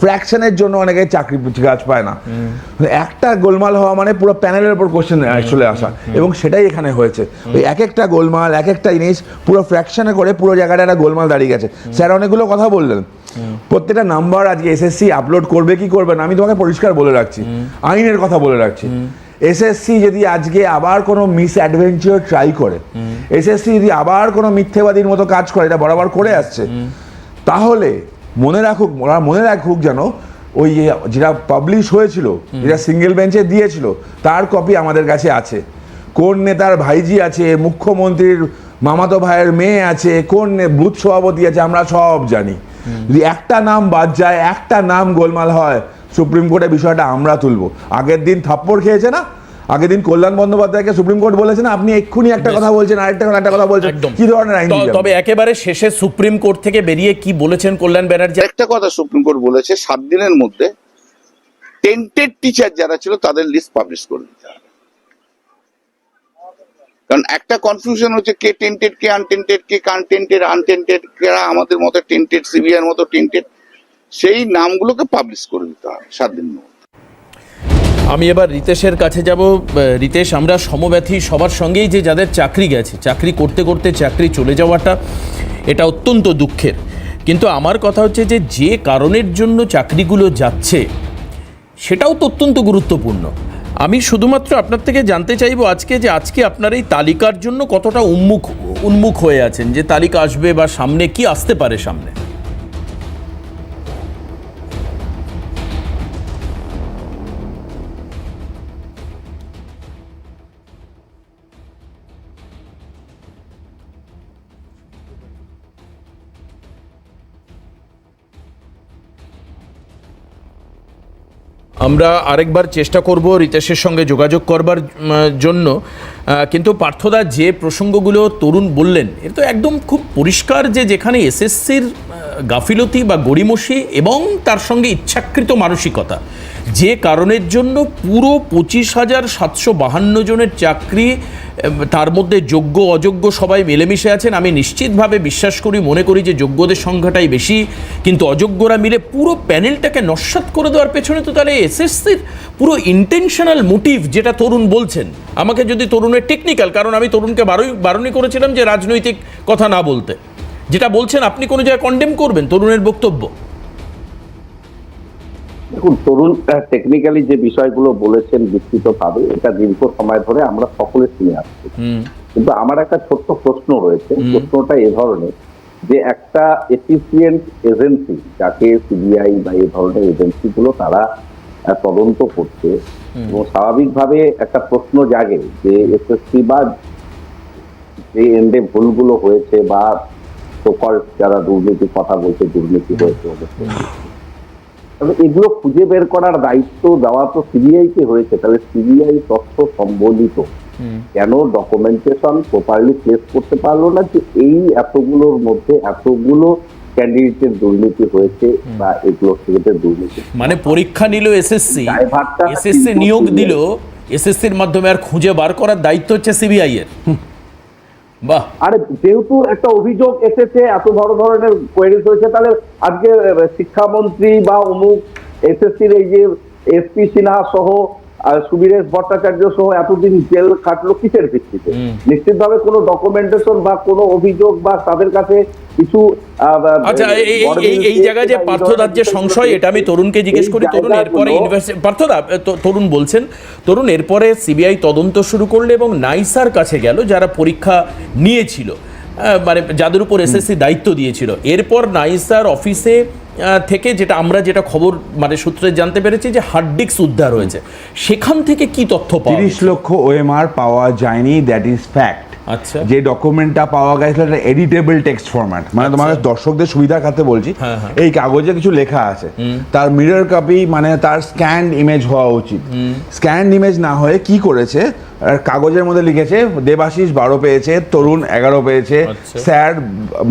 Speaker 5: ফ্র্যাকশনের জন্য অনেকে চাকরি কাজ পায় না, একটা গোলমাল হওয়া মানে পুরো প্যানেলের উপর কোশ্চেন চলে আসা, এবং সেটাই এখানে হয়েছে। ওই এক একটা গোলমাল, এক একটা জিনিস পুরো ফ্র্যাকশনে করে পুরো জায়গাটা একটা গোলমাল দাঁড়িয়ে গেছে। স্যার অনেকগুলো কথা বললেন, প্রত্যেকটা নাম্বার আজকে এসএসসি আপলোড করবে কি করবে না, আমি তোমাকে পরিষ্কার বলে রাখছি, আইনের কথা বলে রাখছি। এসএসসি যদি আজকে আবার কোনো মিস অ্যাডভেঞ্চার ট্রাই করে, এসএসসি যদি আবার কোনো মিথ্যেবাদীর মতো কাজ করে, এটা বরাবর করে আসছে, তাহলে মনে রাখুক যেন ওই যেটা পাবলিশ হয়েছিল, যেটা সিঙ্গেল বেঞ্চে দিয়েছিল, তার কপি আমাদের কাছে আছে। কোন নেতার ভাইজি আছে, মুখ্যমন্ত্রীর মামাতো ভাইয়ের মেয়ে আছে, কোন বুথ সভাপতি আছে, আমরা সব জানি। যদি একটা নাম বাদ যায়, একটা নাম গোলমাল হয়, সুপ্রিম কোর্টে বিষয়টা আমরা তুলবো। আগের দিন থাপ্পড় খেয়েছে না, আগের দিন কল্যাণ বন্দ্যোপাধ্যায়কে সুপ্রিম কোর্ট বলেছে না, আপনি এক্ষুনি একটা কথা বলছেন, আরেকটা কথা বলছেন, কি ধরনের আইন?
Speaker 1: তবে একেবারে শেষে সুপ্রিম কোর্ট থেকে বেরিয়ে কি বলেছেন কল্যাণ ব্যানার্জি?
Speaker 6: একটা কথা সুপ্রিম কোর্ট বলেছে, 7 দিনের মধ্যে টেন্টেড টিচার যারা ছিল তাদের লিস্ট পাবলিশ করে দিতে হবে। কারণ একটা কনফিউশন হচ্ছে কে টেন্টেড, কে আনটেন্টেড, কে আনটেন্টেড, কারা আমাদের মতো টেন্টেড, সিবিআর মতো টেন্টেড, সেই নামগুলোকে পাবলিশ করে দিতে হবে 7 দিনের মধ্যে।
Speaker 1: আমি এবার রিতেশের কাছে যাব। রিতেশ, আমরা সমব্যথী সবার সঙ্গেই যে যাদের চাকরি গেছে, চাকরি করতে করতে চাকরি চলে যাওয়াটা এটা অত্যন্ত দুঃখের, কিন্তু আমার কথা হচ্ছে যে কারণের জন্য চাকরিগুলো যাচ্ছে সেটাও তো অত্যন্ত গুরুত্বপূর্ণ। আমি শুধুমাত্র আপনার থেকে জানতে চাইবো আজকে আপনার এই তালিকার জন্য কতটা উন্মুখ হয়ে আছেন, যে তালিকা আসবে বা সামনে কি আসতে পারে সামনে? আমরা আরেকবার চেষ্টা করব রিতেশের সঙ্গে যোগাযোগ করবার জন্য, কিন্তু পার্থদা যে প্রসঙ্গগুলো তরুণ বললেন এর তো একদম খুব পরিষ্কার যে যেখানে এসএসসির গাফিলতি বা গড়িমসি এবং তার সঙ্গে ইচ্ছাকৃত মানসিকতা, যে কারণের জন্য পুরো 25,752 জনের চাকরি, তার মধ্যে যোগ্য অযোগ্য সবাই মিলেমিশে আছেন। আমি নিশ্চিতভাবে বিশ্বাস করি, মনে করি যে যোগ্যদের সংখ্যাটাই বেশি, কিন্তু অযোগ্যরা মিলে পুরো প্যানেলটাকে নস্যাৎ করে দেওয়ার পেছনে তো তাহলে এসএসসির পুরো ইন্টেনশনাল মোটিভ, যেটা তরুণ বলছেন, আমাকে যদি তরুণের টেকনিক্যাল, কারণ আমি তরুণকে বারণই করেছিলাম যে রাজনৈতিক কথা না বলতে, যেটা বলছেন আপনি কোনো জায়গায় কন্ডেম করবেন তরুণের বক্তব্য?
Speaker 4: দেখুন, তরুণ টেকনিক্যালি যে বিষয়গুলো বলেছেন বিস্তৃতভাবে, এটা দীর্ঘ সময় ধরে আমরা সকলে শুনে আসছি, কিন্তু আমার একটা ছোট্ট প্রশ্ন রয়েছে। প্রশ্নটা এ ধরনের যে একটা এফিসিয়েন্ট এজেন্সি, যাকে সিবিআই বা এই ধরনের এজেন্সিগুলো তারা তদন্ত করছে, এবং স্বাভাবিকভাবে একটা প্রশ্ন জাগে যে এসএসসি বা যে এন্ডে ভুলগুলো হয়েছে বা সকল যারা দুর্নীতির কথা বলছে, দুর্নীতি হয়েছে, তবে এগুলো খুঁজে বের করার দায়িত্ব দেওয়া তো সিবিআই কে হয়েছে। তাহলে সিবিআই তথ্য সম্বলিত কেন ডকুমেন্টেশন প্রপারলি প্লেস করতে পারলো না যে এই এতগুলোর মধ্যে এতগুলো ক্যান্ডিডেটের দুর্নীতি হয়েছে বা এগুলো থেকে দুর্নীতি?
Speaker 1: মানে পরীক্ষা নিল এসএসসি, এসএসসি নিয়োগ দিল, এসএসসির মাধ্যমে আর খুঁজে বার করার দায়িত্ব হচ্ছে সিবিআই এর। বাহ!
Speaker 4: আরে যেহেতু একটা অভিযোগ এসেছে, এত বড় ধরনের কোয়েরিজ হয়েছে, তাহলে আজকে শিক্ষামন্ত্রী বা অমুক এসএসসির এই যে এসপি সিনহা সহ সুবীরেশ ভট্টাচার্য সহ এতদিন জেল কাটলো কিসের ভিত্তিতে? নিশ্চিতভাবে কোনো ডকুমেন্টেশন বা কোনো অভিযোগ বা তাদের কাছে কিছু।
Speaker 1: আচ্ছা, এই জায়গায় যে পার্থদার যে সংশয়, এটা আমি তরুণকে জিজ্ঞেস করি। তরুণ, এরপরে ইউনিভার্সিটি, পার্থদা, তরুণ বলছেন, তরুণ এরপরে সিবিআই তদন্ত শুরু করলো এবং নাইসার কাছে গেল, যারা পরীক্ষা নিয়েছিল, মানে যাদের উপর এসএসসি দায়িত্ব দিয়েছিল। এরপর নাইসার অফিসে থেকে যেটা খবর মানে সূত্রে জানতে পেরেছি যে হার্ড ডিস্ক উদ্ধার হয়েছে, সেখান থেকে কি তথ্য পাওয়া?
Speaker 5: 30 লক্ষ ওএমআর পাওয়া যায়নি, দ্যাট ইজ ফ্যাক্ট।
Speaker 1: আচ্ছা,
Speaker 5: যে ডকুমেন্টটা পাওয়া গেছিল এটা এডিটেবল টেক্সট ফরম্যাট, মানে তোমাকে দর্শকদের সুবিধার খাতে বলছি, এই কাগজে কিছু লেখা আছে, তার মিরর কপি মানে তার স্ক্যান্ড ইমেজ হওয়া উচিত। স্ক্যান্ড ইমেজ না হয়ে কি করেছে, কাগজের মধ্যে লিখেছে দেবাশিস 12 পেয়েছে, তরুণ 11 পেয়েছে,
Speaker 1: আচ্ছা।
Speaker 5: স্যার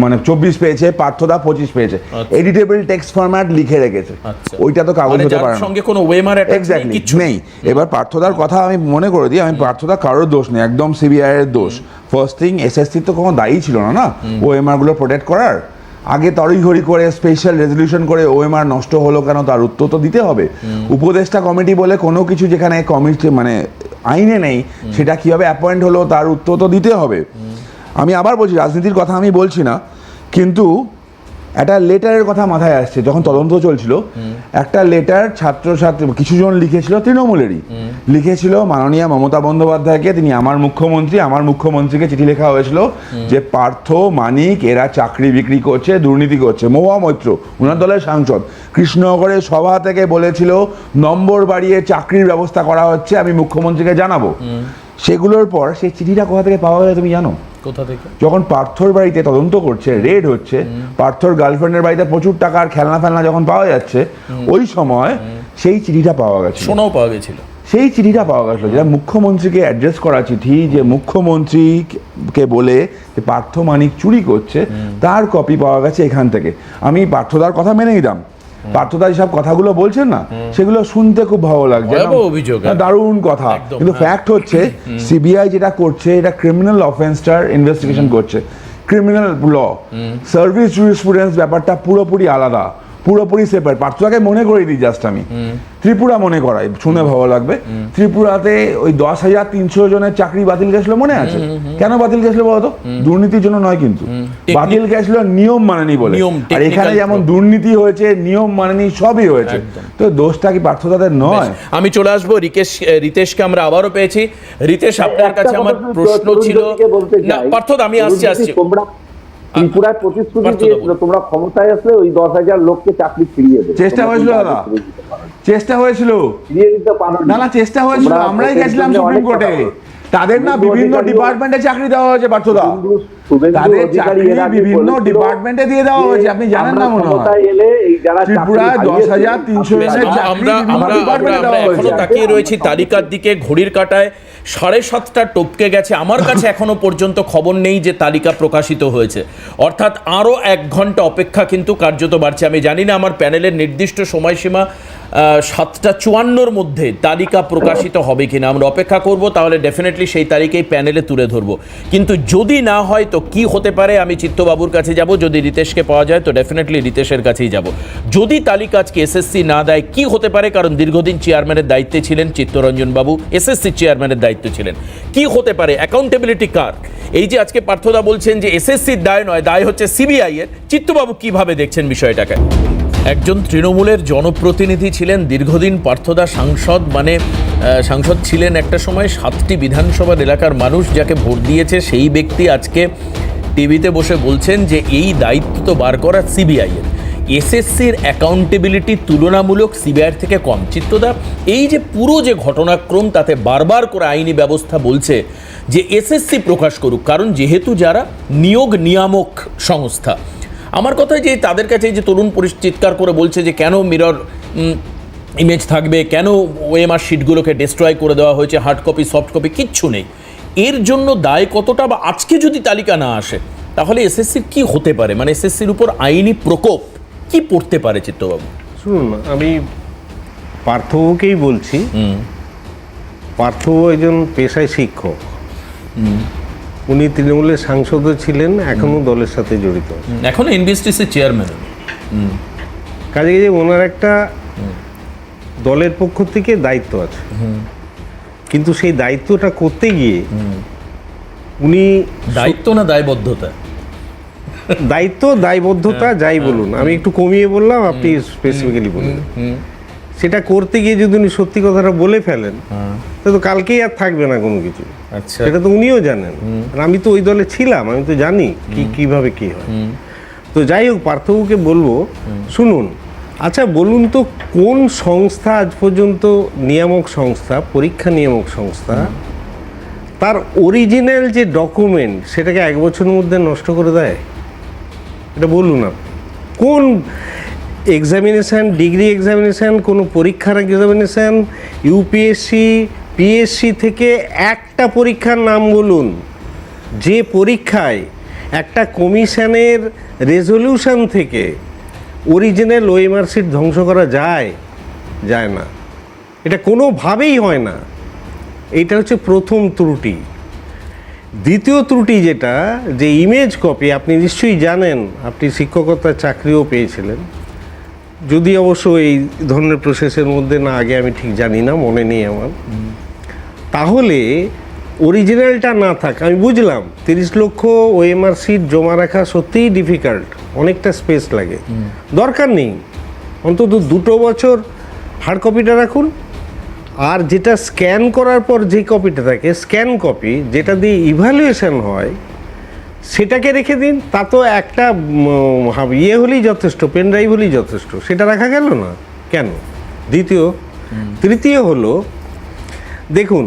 Speaker 5: মানে 24 পেয়েছে, পার্থদা 25 পেয়েছে,
Speaker 1: আচ্ছা।
Speaker 5: এডিটেবল টেক্সট ফরম্যাট লিখে রেখেছে।
Speaker 1: আচ্ছা।
Speaker 5: ওইটা তো কাগজ
Speaker 1: মানে
Speaker 5: হতে
Speaker 1: যার
Speaker 5: পারে না।
Speaker 1: সঙ্গে কোনো ওয়েমার
Speaker 5: এক্স্যাক্টলি নেই। এবার পার্থদার কথা আমি মনে করে দিই, আমি পার্থদা কারোর দোষ নেই, একদম সিবিআই এর দোষ। ফার্স্ট থিং, এসএসসি তো কোনো দায়ী ছিল না ওএমআর গুলো প্রোটেক্ট করার। আগে তড়িঘড়ি করে স্পেশাল রেজলিউশন করে ওএমআর নষ্ট হলো কেন তার উত্তর তো দিতে হবে। উপদেষ্টা কমিটি বলে কোনো কিছু যেখানে কমিটি মানে আইনে নেই সেটা কিভাবে অ্যাপয়েন্ট হলো তার উত্তর তো দিতে হবে। আমি আবার বলছি, রাজনীতির কথা আমি বলছি না, কিন্তু একটা লেটারের কথা মাথায় আসছে। যখন তদন্ত চলছিল একটা লেটার ছাত্রছাত্রী কিছুজন লিখেছিল, তৃণমূলেরই লিখেছিল মাননীয় মমতা বন্দ্যোপাধ্যায়কে। তিনি আমার মুখ্যমন্ত্রীকে চিঠি লেখা হয়েছিল যে পার্থ মানিক এরা চাকরি বিক্রি করছে, দুর্নীতি করছে। মহুয়া মৈত্র ওনার দলের সাংসদ কৃষ্ণনগরের সভা থেকে বলেছিল নম্বর বাড়িয়ে চাকরির ব্যবস্থা করা হচ্ছে, আমি মুখ্যমন্ত্রীকে জানাবো। সেগুলোর পর সেই চিঠিটা কোথা থেকে পাওয়া গেলে তুমি জানো?
Speaker 1: কোথা থেকে?
Speaker 5: যখন পার্থর বাড়িতে তদন্ত করছে, রেড হচ্ছে, পার্থর গার্লফ্রেন্ডের বাড়িতে প্রচুর টাকার খেলনা ফেলনা যখন পাওয়া যাচ্ছে, ওই সময় সেই চিঠিটা পাওয়া গেছে,
Speaker 1: সোনাও পাওয়া গেছিল।
Speaker 5: সেই চিঠিটা পাওয়া গেছিল যেটা মুখ্যমন্ত্রীকে অ্যাড্রেস করা চিঠি, যে মুখ্যমন্ত্রীকে বলে যে পার্থ মানিক চুরি করছে, তার কপি পাওয়া গেছে এখান থেকে। আমি পার্থদার কথা মেনে নিলাম, পার্থদা যেসব কথাগুলো বলছেন না সেগুলো শুনতে খুব ভালো লাগছে,
Speaker 1: ভয়াবহ অভিযোগ,
Speaker 5: দারুণ কথা।
Speaker 1: একদম,
Speaker 5: কিন্তু
Speaker 1: হ্যাঁ।
Speaker 5: ফ্যাক্ট হচ্ছে সিবিআই যেটা করছে এটা ক্রিমিনাল অফেন্সটার ইনভেস্টিগেশন করছে, ক্রিমিনাল ল। সার্ভিস জুরিসপ্রুডেন্স ব্যাপারটা পুরোপুরি আলাদা, পুরোপুরি সেপারেট। পার্থদাকে মনে করে দিই জাস্ট আমি, ত্রিপুরা মনে করাই, শুনে ভালো লাগবে। ত্রিপুরাতে ওই 10,300 জনের চাকরি বাতিল গেছিল, মনে আছে? কেন বাতিল গেছিল বলতো? দুর্নীতির জন্য নয়, কিন্তু বাতিল গেছিল নিয়ম মানেনি বলে। আর এখানে যেমন দুর্নীতি হয়েছে, নিয়ম মানেনি, সবই হয়েছে। তো দোষটা কি পার্থদাদের নয়?
Speaker 1: আমি চলে আসবো রিতেশকে আমরা আবারও পেয়েছি। রিতেশ, আপনার কাছে আমার প্রশ্ন ছিল না পার্থদা, আমি আসছি।
Speaker 4: ত্রিপুরায় প্রতিশ্রুতি দিয়েছিল তোমরা ক্ষমতায় আসলে ওই 10,000 লোককে চাকরি ফিরিয়ে দেবে।
Speaker 5: চেষ্টা হয়েছিল দাদা, চেষ্টা হয়েছিল,
Speaker 4: ফিরিয়ে দিতে পারো
Speaker 5: না চেষ্টা হয়েছিল। আমরাই গেছিলাম সুপ্রিম কোর্টে, তাদের না বিভিন্ন ডিপার্টমেন্টে চাকরি দেওয়া হয়েছে পার্থদা, তাদের চাকরি বিভিন্ন ডিপার্টমেন্টে দিয়ে দেওয়া হয়েছে, আপনি জানেন না মনে হয়? ত্রিপুরায় 10,300 জনের চাকরি বিভিন্ন ডিপার্টমেন্টে দেওয়া হয়েছে।
Speaker 1: এখনো তাকিয়ে রয়েছি তালিকার দিকে, ঘড়ির কাঁটায় 7:30টা টপকে গেছে। আমার কাছে এখনো পর্যন্ত খবর নেই যে তালিকা প্রকাশিত হয়েছে, অর্থাৎ আরও 1 ঘন্টা অপেক্ষা কিন্তু কার্যত বাড়ছে। আমি জানি না আমার প্যানেলের নির্দিষ্ট সময়সীমা 7:54-র মধ্যে তালিকা প্রকাশিত হবে কিনা, আমরা অপেক্ষা করব। তাহলে ডেফিনেটলি সেই তারিখেই প্যানেলে তুলে ধরবো। কিন্তু যদি না হয় তো কি হতে পারে? আমি চিত্তবাবুর কাছে যাব, যদি রিতেশকে পাওয়া যায় তো ডেফিনেটলি রিতেশের কাছেই যাব। যদি তালিকা আজকে এসএসসি না দেয় কি হতে পারে? কারণ দীর্ঘদিন চেয়ারম্যানের দায়িত্বে ছিলেন চিত্তরঞ্জন বাবু, এসএসসি চেয়ারম্যানের দায়িত্ব ছিলেন। কি হতে পারে? অ্যাকাউন্টেবিলিটি কার? এই যে আজকে পার্থদা বলছেন যে এসএসসির দায় নয়, দায় হচ্ছে সিবিআই এর, চিত্তবাবু কিভাবে দেখছেন বিষয়টাকে? একজন তৃণমূলের জনপ্রতিনিধি ছিলেন দীর্ঘদিন পার্থদা, সাংসদ সাংসদ ছিলেন একটা সময়, 7টি বিধানসভার এলাকার মানুষ যাকে ভোট দিয়েছে সেই ব্যক্তি আজকে টিভিতে বসে বলছেন যে এই দায়িত্ব তো বার করা সিবিআই এর। এসএসসির অ্যাকাউন্টেবিলিটি তুলনামূলক সিবিআইয়ের থেকে কম। চিত্তদা, এই যে পুরো যে ঘটনাক্রম তাতে বারবার করে আইনি ব্যবস্থা বলছে যে এসএসসি প্রকাশ করুক, কারণ যেহেতু যারা নিয়োগ নিয়ামক সংস্থা, আমার কথা যে তাদের কাছে যে তরুণ চিৎকার করে বলছে যে কেন মিরর ইমেজ থাকবে, কেন ওএমআর শিটগুলোকে ডিস্ট্রয় করে দেওয়া হয়েছে, হার্ড কপি সফট কপি কিচ্ছু নেই, এর জন্য দায় কতটা? বা আজকে যদি তালিকা না আসে তাহলে এসএসসির কি হতে পারে? মানে এসএসসির উপর আইনি প্রকোপ কি পড়তে পারে চিত্তবাবু?
Speaker 3: শুনুন, আমি পার্থকেই বলছি, পার্থ একজন পেশায় শিক্ষক, উনি তৃণমূলের সাংসদও ছিলেন, এখনো দলের সাথে জড়িত,
Speaker 1: এখনো এনবিএসটিসির চেয়ারম্যান।
Speaker 3: কাজে ওনার একটা দলের পক্ষ থেকে দায়িত্ব আছে, কিন্তু সেই দায়িত্বটা করতে গিয়ে উনি
Speaker 1: দায়িত্ব না দায়বদ্ধতা?
Speaker 3: দায়বদ্ধতা যাই বলুন, আমি একটু কমিয়ে বললাম, আপনি স্পেসিফিক্যালি বললেন। সেটা করতে গিয়ে যদি উনি সত্যি কথাটা বলে ফেলেন তো কালকেই আর থাকবে না কোনো কিছু।
Speaker 1: আচ্ছা,
Speaker 3: সেটা তো উনিও জানেন, আর আমি তো ওই দলে ছিলাম, আমি তো জানি কিভাবে কি হয়। তো যাই হোক, পার্থকে বলবো, শুনুন, আচ্ছা বলুন তো কোন সংস্থা আজ পর্যন্ত নিয়ামক সংস্থা, পরীক্ষা নিয়ামক সংস্থা, তার অরিজিনাল যে ডকুমেন্ট সেটাকে 1 বছরের মধ্যে নষ্ট করে দেয়? এটা বলুন আপনি। কোন এক্সামিনেশান, ডিগ্রি এক্সামিনেশান, কোনো পরীক্ষার এক্সামিনেশান, ইউপিএসসি পিএসসি থেকে একটা পরীক্ষার নাম বলুন যে পরীক্ষায় একটা কমিশনের রেজলিউশন থেকে অরিজিনাল ওএমআর শিট ধ্বংস করা যায় না, এটা কোনোভাবেই হয় না। এইটা হচ্ছে প্রথম ত্রুটি। দ্বিতীয় ত্রুটি যেটা, যে ইমেজ কপি, আপনি নিশ্চয়ই জানেন, আপনি শিক্ষকতার চাকরিও পেয়েছিলেন, যদি অবশ্য এই ধরনের প্রসেসের মধ্যে না আগে আমি ঠিক জানি না, মনে নেই আমার। তাহলে অরিজিনালটা না থাক, আমি বুঝলাম 30 লক্ষ ওএমআর শিট জমা রাখা সত্যিই ডিফিকাল্ট, অনেকটা স্পেস লাগে, দরকার নেই, অন্তত 2 বছর হার্ড কপিটা রাখুন। আর যেটা স্ক্যান করার পর যে কপিটা থাকে, স্ক্যান কপি, যেটা দিয়ে ইভ্যালুয়েশন হয়, সেটাকে রেখে দিন। তা তো একটা ইয়ে হলেই যথেষ্ট, পেন ড্রাইভ হলেই যথেষ্ট, সেটা রাখা গেল না কেন? তৃতীয় হলো, দেখুন,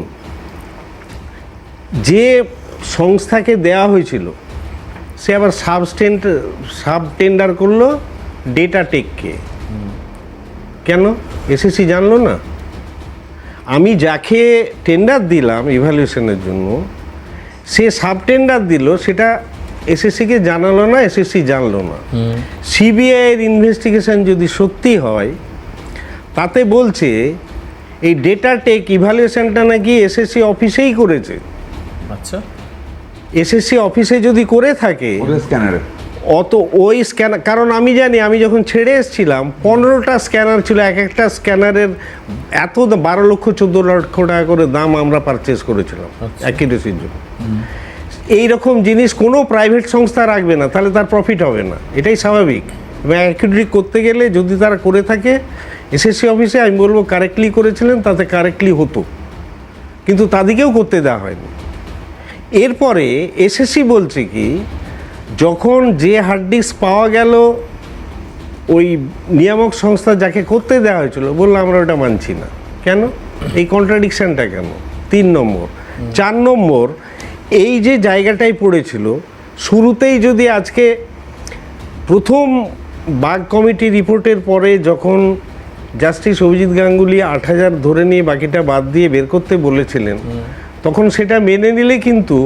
Speaker 3: যে সংস্থাকে দেওয়া হয়েছিল সে আবার সাব টেন্ডার করলো ডেটা টেককে। কেন? এসএসসি জানলো না? আমি যাকে টেন্ডার দিলাম ইভ্যালুয়েশনের জন্য, সে সাব টেন্ডার দিল, সেটা এসএসসিকে জানালো না, এসএসসি জানলো না। সিবিআইয়ের ইনভেস্টিগেশন যদি সত্যি হয়, তাতে বলছে এই ডেটা টেক ইভ্যালুয়েশনটা নাকি এসএসসি অফিসেই করেছে।
Speaker 1: আচ্ছা,
Speaker 3: এসএসসি অফিসে যদি করে থাকে,
Speaker 5: স্ক্যানারে
Speaker 3: অত ওই স্ক্যানার, কারণ আমি জানি, আমি যখন ছেড়ে এসেছিলাম 15টা স্ক্যানার ছিল, এক একটা স্ক্যানারের এত 12 লক্ষ 14 লক্ষ টাকা করে দাম আমরা পারচেস করেছিলাম অ্যাকিউরেসির জন্য। এইরকম জিনিস কোনো প্রাইভেট সংস্থা রাখবে না, তাহলে তার প্রফিট হবে না, এটাই স্বাভাবিক। এবং অ্যাকিউরেসি করতে গেলে যদি তারা করে থাকে এসএসসি অফিসে, আমি বলবো কারেক্টলি করেছিলেন, তাতে কারেক্টলি হতো, কিন্তু তাদেরকেও করতে দেওয়া হয়নি। এরপরে এসএসসি বলছে কি, যখন যে হার্ড ডিস্ক পাওয়া গেল, ওই নিয়ামক সংস্থা যাকে করতে দেওয়া হয়েছিল বললো আমরা ওটা মানছি না। কেন? এই কন্ট্রাডিকশানটা কেন? 3 নম্বর। 4 নম্বর, এই যে জায়গাটাই পড়েছিল, শুরুতেই যদি আজকে প্রথম বাগ কমিটি রিপোর্টের পরে যখন জাস্টিস অভিজিৎ গাঙ্গুলি 8,000 ধরে নিয়ে বাকিটা বাদ দিয়ে বের করতে বলেছিলেন, তখন সেটা মেনে নিলে কিন্তু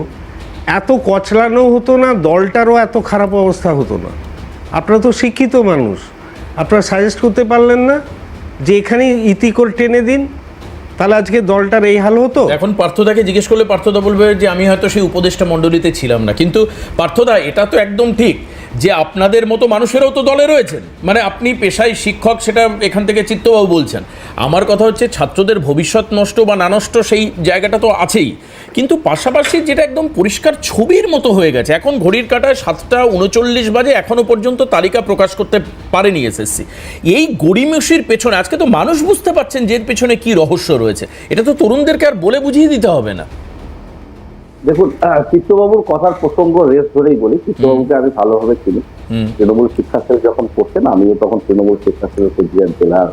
Speaker 3: এত কচলানো হতো না, দলটারও এত খারাপ অবস্থা হতো না। আপনারা তো শিক্ষিত মানুষ, আপনারা সাজেস্ট করতে পারলেন না যে এখানেই ইতি করে টেনে দিন, তাহলে আজকে দলটার এই হাল হতো?
Speaker 1: এখন পার্থদাকে জিজ্ঞেস করলে পার্থদা বলবে যে আমি হয়তো সেই উপদেষ্টা মণ্ডলীতে ছিলাম না, কিন্তু পার্থদা এটা তো একদম ঠিক যে আপনাদের মতো মানুষেরাও তো দলে রয়েছেন, মানে আপনি পেশায় শিক্ষক, সেটা এখান থেকে চিত্তবাবু বলছেন। আমার কথা হচ্ছে ছাত্রদের ভবিষ্যৎ নষ্ট বা না নষ্ট সেই জায়গাটা তো আছেই, কিন্তু পাশাপাশি যেটা একদম পরিষ্কার ছবির মতো হয়ে গেছে, এখন ঘড়ির কাঁটায় 7:39 বাজে, এখনও পর্যন্ত তালিকা প্রকাশ করতে পারেনি এসএসসি। এই গড়িমসির পেছনে আজকে তো মানুষ বুঝতে পারছেন যে এর পেছনে কী রহস্য রয়েছে, এটা তো তরুণদেরকে আর বলে বুঝিয়ে দিতে হবে না।
Speaker 4: দেখুন, চিত্তবাবুর কথার প্রসঙ্গ রেস ধরেই বলি, চিত্তবাবুকে আমি ভালোভাবে চিনি। তৃণমূল শিক্ষা সেল যখন করতেন, আমিও তখন তৃণমূল শিক্ষা সেল কুচবিহার জেলার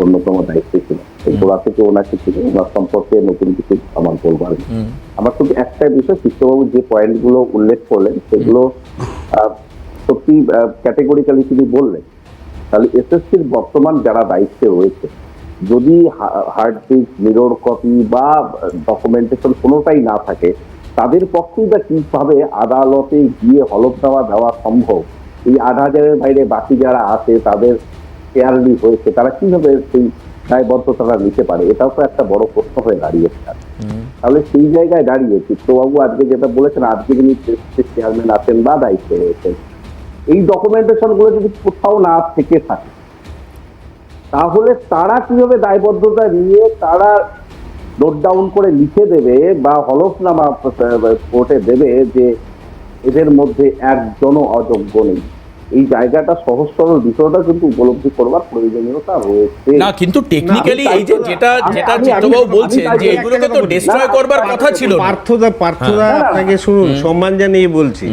Speaker 4: অন্যতম দায়িত্বে ছিল। গোড়া থেকে ওনাকে ছিল, ওনার সম্পর্কে নতুন কিছু আমার বলবার। আমার শুধু একটাই বিষয়, চিত্তবাবু যে পয়েন্টগুলো উল্লেখ করলেন সেগুলো সত্যি ক্যাটেগরিক্যালি তিনি বললেন। তাহলে এসএসসির বর্তমান যারা দায়িত্বে রয়েছে, যদি হার্ড ডিস্ক, মিরর কপি বা ডকুমেন্টেশন কোনোটাই না থাকে, তাদের পক্ষেই বা কিভাবে আদালতে গিয়ে হলফনামা দেওয়া সম্ভব? এই 8,000-এর বাইরে বাকি যারা আছে, তাদের ফেয়ারলি হয়েছে, তারা কিভাবে সেই দায়বদ্ধতাটা নিতে পারে? এটাও তো একটা বড় প্রশ্ন হয়ে দাঁড়িয়েছে। তাহলে সেই জায়গায় দাঁড়িয়ে চিত্তবাবু আজকে যেটা বলেছেন, আজকে যিনি চেয়ারম্যান আছেন বা দায়িত্বে রয়েছেন, এই ডকুমেন্টেশন গুলো যদি কোথাও না থেকে থাকে, তাহলে তারা কিভাবে দায়বদ্ধতা নিয়ে তারা নোট ডাউন করে লিখে দেবে বা হলফনামা কোর্টে দেবে যে এদের মধ্যে একজনও অযোগ্য নেই? এই জায়গাটা সহজ সরল বিষয়টা কিন্তু উপলব্ধি করবার প্রয়োজনীয়তা রয়েছে।
Speaker 1: না, কিন্তু টেকনিক্যালি এই যে যেটা চিত্তবাবু বলছেন যে এগুলোকে তো ডিস্ট্রয় করবার কথা ছিল না।
Speaker 3: পার্থদা আপনাকে শুনুন, সম্মান জানিয়ে বলছি,